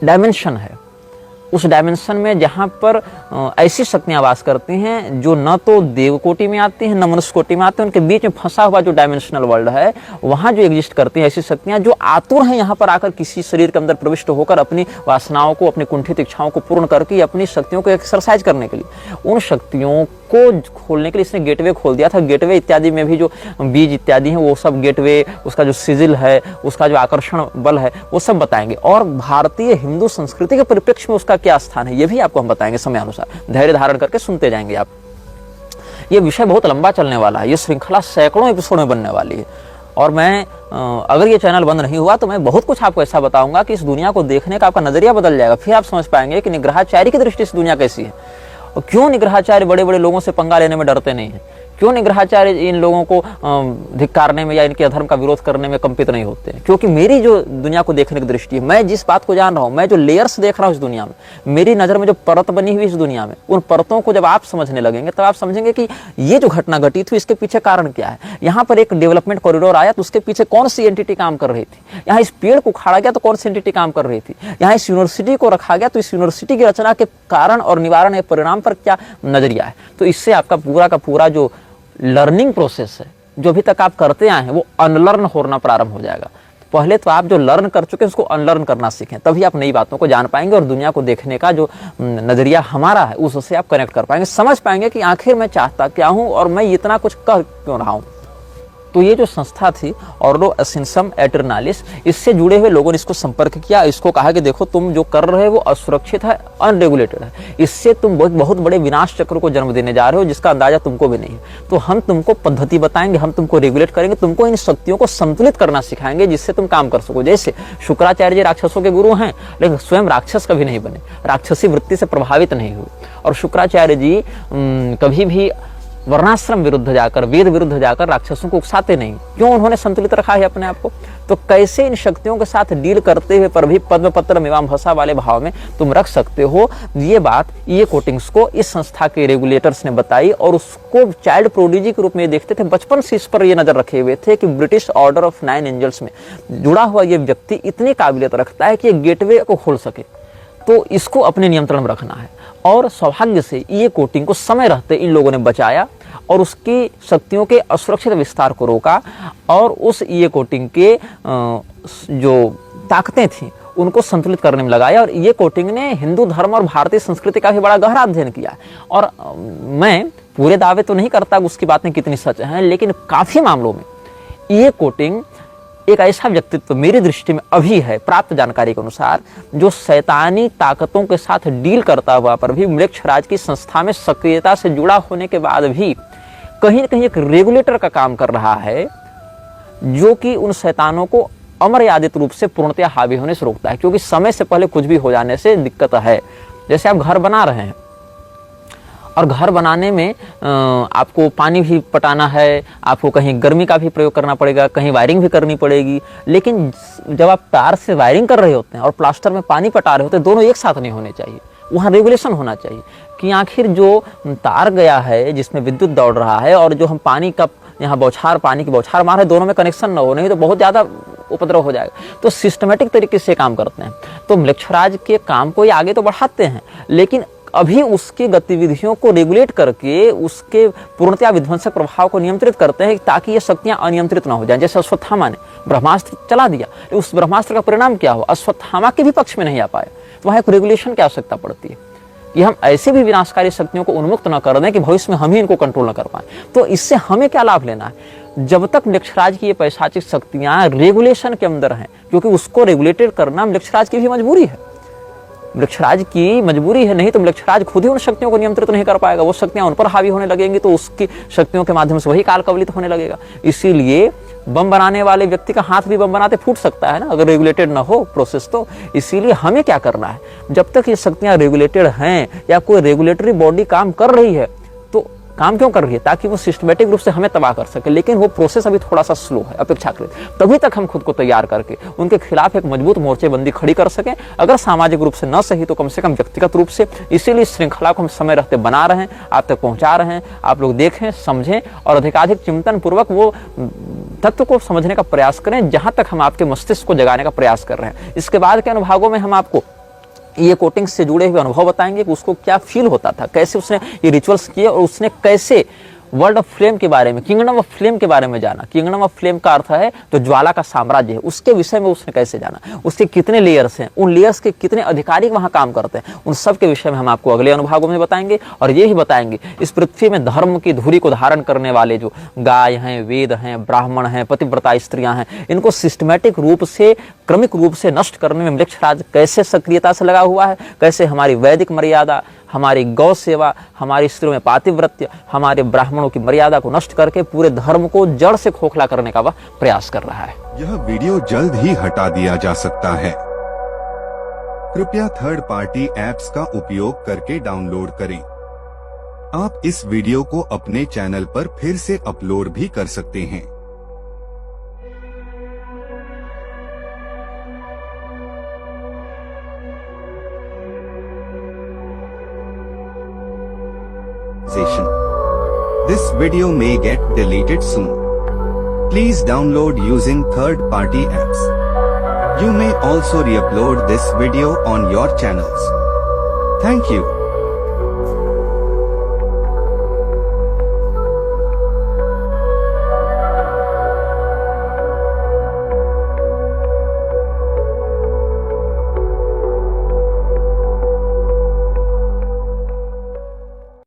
S1: डायमेंशन है, उस डायमेंशन में जहाँ पर ऐसी शक्तियाँ वास करती हैं जो न तो देव कोटि में आती हैं न मनुष्य कोटि में आती हैं, उनके बीच में फंसा हुआ जो डायमेंशनल वर्ल्ड है, वहाँ जो एग्जिस्ट करती हैं ऐसी शक्तियाँ जो आतुर हैं यहाँ पर आकर किसी शरीर के अंदर प्रविष्ट होकर अपनी वासनाओं को, अपनी कुंठित इच्छाओं को पूर्ण करके अपनी शक्तियों को एक्सरसाइज करने के लिए, उन शक्तियों को खोलने के लिए इसने गेटवे खोल दिया था। गेटवे इत्यादि में भी जो बीज इत्यादि हैं वो सब गेटवे, उसका जो सिजिल है, उसका जो आकर्षण बल है, वो सब बताएंगे और भारतीय हिंदू संस्कृति के परिप्रेक्ष्य में उसका क्या स्थान है ये भी आपको हम बताएंगे समय अनुसार। धैर्य धारण करके सुनते जाएंगे आप। ये विषय बहुत लंबा चलने वाला है, ये श्रृंखला सैकड़ों एपिसोड में बनने वाली है और मैं अगर ये चैनल बंद नहीं हुआ तो मैं बहुत कुछ आपको ऐसा बताऊंगा कि इस दुनिया को देखने का आपका नजरिया बदल जाएगा। फिर आप समझ पाएंगे कि निग्रहाचार्य की दृष्टि से दुनिया कैसी है और क्यों निग्रहाचार्य बड़े बड़े लोगों से पंगा लेने में डरते नहीं हैं, क्यों निग्रहाचार्य इन लोगों को धिक्कारने में या इनके अधर्म का विरोध करने में कंपित नहीं होते हैं। क्योंकि मेरी जो दुनिया को देखने की दृष्टि है, मैं जिस बात को जान रहा हूँ, मैं जो लेयर्स देख रहा हूँ इस दुनिया में, मेरी नज़र में जो परत बनी हुई इस दुनिया में, उन परतों को जब आप समझने लगेंगे तब आप समझेंगे कि ये जो घटना घटित हुई इसके पीछे कारण क्या है। यहाँ पर एक डेवलपमेंट कॉरिडोर आया तो उसके पीछे कौन सी एंटिटी काम कर रही थी, यहाँ इस पेड़ को उखाड़ा गया तो कौन सी एंटिटी काम कर रही थी, यहाँ इस यूनिवर्सिटी को रखा गया तो इस यूनिवर्सिटी की रचना के कारण और निवारण या परिणाम पर क्या नजरिया है। तो इससे आपका पूरा का पूरा जो लर्निंग प्रोसेस है, जो अभी तक आप करते आए हैं, वो अनलर्न होना प्रारंभ हो जाएगा। पहले तो आप जो लर्न कर चुके हैं उसको अनलर्न करना सीखें, तभी आप नई बातों को जान पाएंगे और दुनिया को देखने का जो नजरिया हमारा है उससे आप कनेक्ट कर पाएंगे, समझ पाएंगे कि आखिर मैं चाहता क्या हूं और मैं इतना कुछ कर क्यों रहा हूं। तो ये जो संस्था थी ऑर्डो असिन्सम एटर्नालिस, इससे जुड़े हुए लोगों ने इसको संपर्क किया, इसको कहा कि देखो तुम जो कर रहे हो वो असुरक्षित है, अनरेगुलेटेड है, इससे तुम बहुत बड़े विनाश चक्र को जन्म देने जा रहे हो जिसका अंदाजा तुमको भी नहीं है। तो हम तुमको पद्धति बताएंगे, हम तुमको रेगुलेट करेंगे, तुमको इन शक्तियों को संतुलित करना सिखाएंगे जिससे तुम काम कर सको। जैसे शुक्राचार्य जी राक्षसों के गुरु हैं लेकिन स्वयं राक्षस कभी नहीं बने, राक्षसी वृत्ति से प्रभावित नहीं हुए और शुक्राचार्य जी कभी भी वर्णाश्रम विरुद्ध जाकर, वेद विरुद्ध जाकर राक्षसों को उकसाते नहीं। क्यों? उन्होंने संतुलित रखा है अपने आप को। तो कैसे इन शक्तियों के साथ डील करते हुए पर भी पद्मपत्र एवं भसा वाले भाव में तुम रख सकते हो, ये बात ये कोटिंग्स को इस संस्था के रेगुलेटर्स ने बताई और उसको चाइल्ड प्रोडिजी के रूप में देखते थे। बचपन से इस पर ये नजर रखे हुए थे कि ब्रिटिश ऑर्डर ऑफ 9 एंजल्स में जुड़ा हुआ ये व्यक्ति इतनी काबिलियत रखता है कि ये गेटवे को खोल सके, तो इसको अपने नियंत्रण में रखना है। और सौभाग्य से ये कोटिंग को समय रहते इन लोगों ने बचाया और उसकी शक्तियों के असुरक्षित विस्तार को रोका और उस ये कोटिंग के जो ताकतें थी उनको संतुलित करने में लगाया। और ये कोटिंग ने हिंदू धर्म और भारतीय संस्कृति का भी बड़ा गहरा अध्ययन किया। और मैं पूरे दावे तो नहीं करता उसकी बातें कितनी सच हैं, लेकिन काफी मामलों में ये कोटिंग एक ऐसा व्यक्तित्व मेरी दृष्टि में अभी है, प्राप्त जानकारी के अनुसार, जो शैतानी ताकतों के साथ डील करता हुआ पर भी म्लेच्छराज की संस्था में सक्रियता से जुड़ा होने के बाद भी कहीं न कहीं एक रेगुलेटर का काम कर रहा है, जो कि उन शैतानों को अमर्यादित रूप से पूर्णतया हावी होने से रोकता है। क्योंकि समय से पहले कुछ भी हो जाने से दिक्कत है। जैसे आप घर बना रहे हैं और घर बनाने में आपको पानी भी पटाना है, आपको कहीं गर्मी का भी प्रयोग करना पड़ेगा, कहीं वायरिंग भी करनी पड़ेगी। लेकिन जब आप तार से वायरिंग कर रहे होते हैं और प्लास्टर में पानी पटा रहे होते हैं, दोनों एक साथ नहीं होने चाहिए। वहाँ रेगुलेशन होना चाहिए कि आखिर जो तार गया है जिसमें विद्युत दौड़ रहा है और जो हम पानी का यहाँ बौछार, पानी की बौछार मार रहे, दोनों में कनेक्शन न हो, नहीं तो बहुत ज़्यादा उपद्रव हो जाएगा। तो सिस्टमेटिक तरीके से काम करते हैं। तो म्लेच्छराज के काम को ये आगे तो बढ़ाते हैं, लेकिन अभी उसकी गतिविधियों को रेगुलेट करके उसके पूर्णतया विध्वंसक प्रभाव को नियंत्रित करते हैं ताकि ये शक्तियां अनियंत्रित ना हो जाएं। जैसे अश्वत्थामा ने ब्रह्मास्त्र चला दिया, उस ब्रह्मास्त्र का परिणाम क्या हुआ? अश्वत्थामा के भी पक्ष में नहीं आ पाए। तो वहाँ एक रेगुलेशन की आवश्यकता पड़ती है कि हम ऐसे भी विनाशकारी शक्तियों को उन्मुक्त न कर दें कि भविष्य में हम ही इनको कंट्रोल न कर पाए। तो इससे हमें क्या लाभ लेना है? जब तक म्लेच्छराज की ये पैशाचिक शक्तियां रेगुलेशन के अंदर हैं, क्योंकि उसको रेगुलेटेड करना म्लेच्छराज की भी मजबूरी है, म्लेच्छराज की मजबूरी है। नहीं तो म्लेच्छराज खुद ही उन शक्तियों को नियंत्रित नहीं कर पाएगा, वो शक्तियां उन पर हावी होने लगेंगी तो उसकी शक्तियों के माध्यम से वही काल कवलित होने लगेगा। इसीलिए बम बनाने वाले व्यक्ति का हाथ भी बम बनाते फूट सकता है ना, अगर रेगुलेटेड ना हो प्रोसेस तो। इसीलिए हमें क्या करना है, जब तक ये शक्तियां रेगुलेटेड हैं या कोई रेगुलेटरी बॉडी काम कर रही है, तो काम क्यों कर रही है? ताकि वो सिस्टमेटिक रूप से हमें तबाह कर सके, लेकिन वो प्रोसेस अभी थोड़ा सा स्लो है अपेक्षाकृत। तभी तक हम खुद को तैयार करके उनके खिलाफ एक मजबूत मोर्चेबंदी खड़ी कर सकें, अगर सामाजिक रूप से न सही तो कम से कम व्यक्तिगत रूप से। इसीलिए श्रृंखला को हम समय रहते बना रहे हैं, आप तक पहुंचा रहे हैं। आप लोग देखें, समझें और अधिकाधिक चिंतन पूर्वक वो तत्व को समझने का प्रयास करें जहां तक हम आपके मस्तिष्क को जगाने का प्रयास कर रहे हैं। इसके बाद के अनुभागों में हम आपको ये कोटिंग्स से जुड़े हुए अनुभव बताएंगे कि उसको क्या फील होता था, कैसे उसने ये रिचुअल्स किए और उसने कैसे वर्ल्ड ऑफ फ्लेम के बारे में, किंगडम ऑफ फ्लेम के बारे में जाना। किंगडम ऑफ फ्लेम का अर्थ है तो ज्वाला का साम्राज्य है, उसके विषय में उसने कैसे जाना, उसके कितने लेयर्स हैं, उन लेयर्स के कितने अधिकारी वहां काम करते हैं, उन सब के विषय में हम आपको अगले अनुभागों में बताएंगे। और ये ही बताएंगे इस पृथ्वी में धर्म की धुरी को धारण करने वाले जो गाय हैं, वेद हैं, ब्राह्मण हैं, पतिव्रता स्त्रियां हैं, इनको सिस्टमेटिक रूप से, क्रमिक रूप से नष्ट करने में म्लेच्छराज कैसे सक्रियता से लगा हुआ है, कैसे हमारी वैदिक मर्यादा, हमारी गौ सेवा, हमारी स्त्रियों में पातिव्रत्य, हमारे ब्राह्मणों की मर्यादा को नष्ट करके पूरे धर्म को जड़ से खोखला करने का वह प्रयास कर रहा है।
S2: यह वीडियो जल्द ही हटा दिया जा सकता है। कृपया थर्ड पार्टी ऐप्स का उपयोग करके डाउनलोड करें। आप इस वीडियो को अपने चैनल पर फिर से अपलोड भी कर सकते हैं। This video may get deleted soon. Please download using third-party apps. You may also re-upload this video on your channels. Thank you.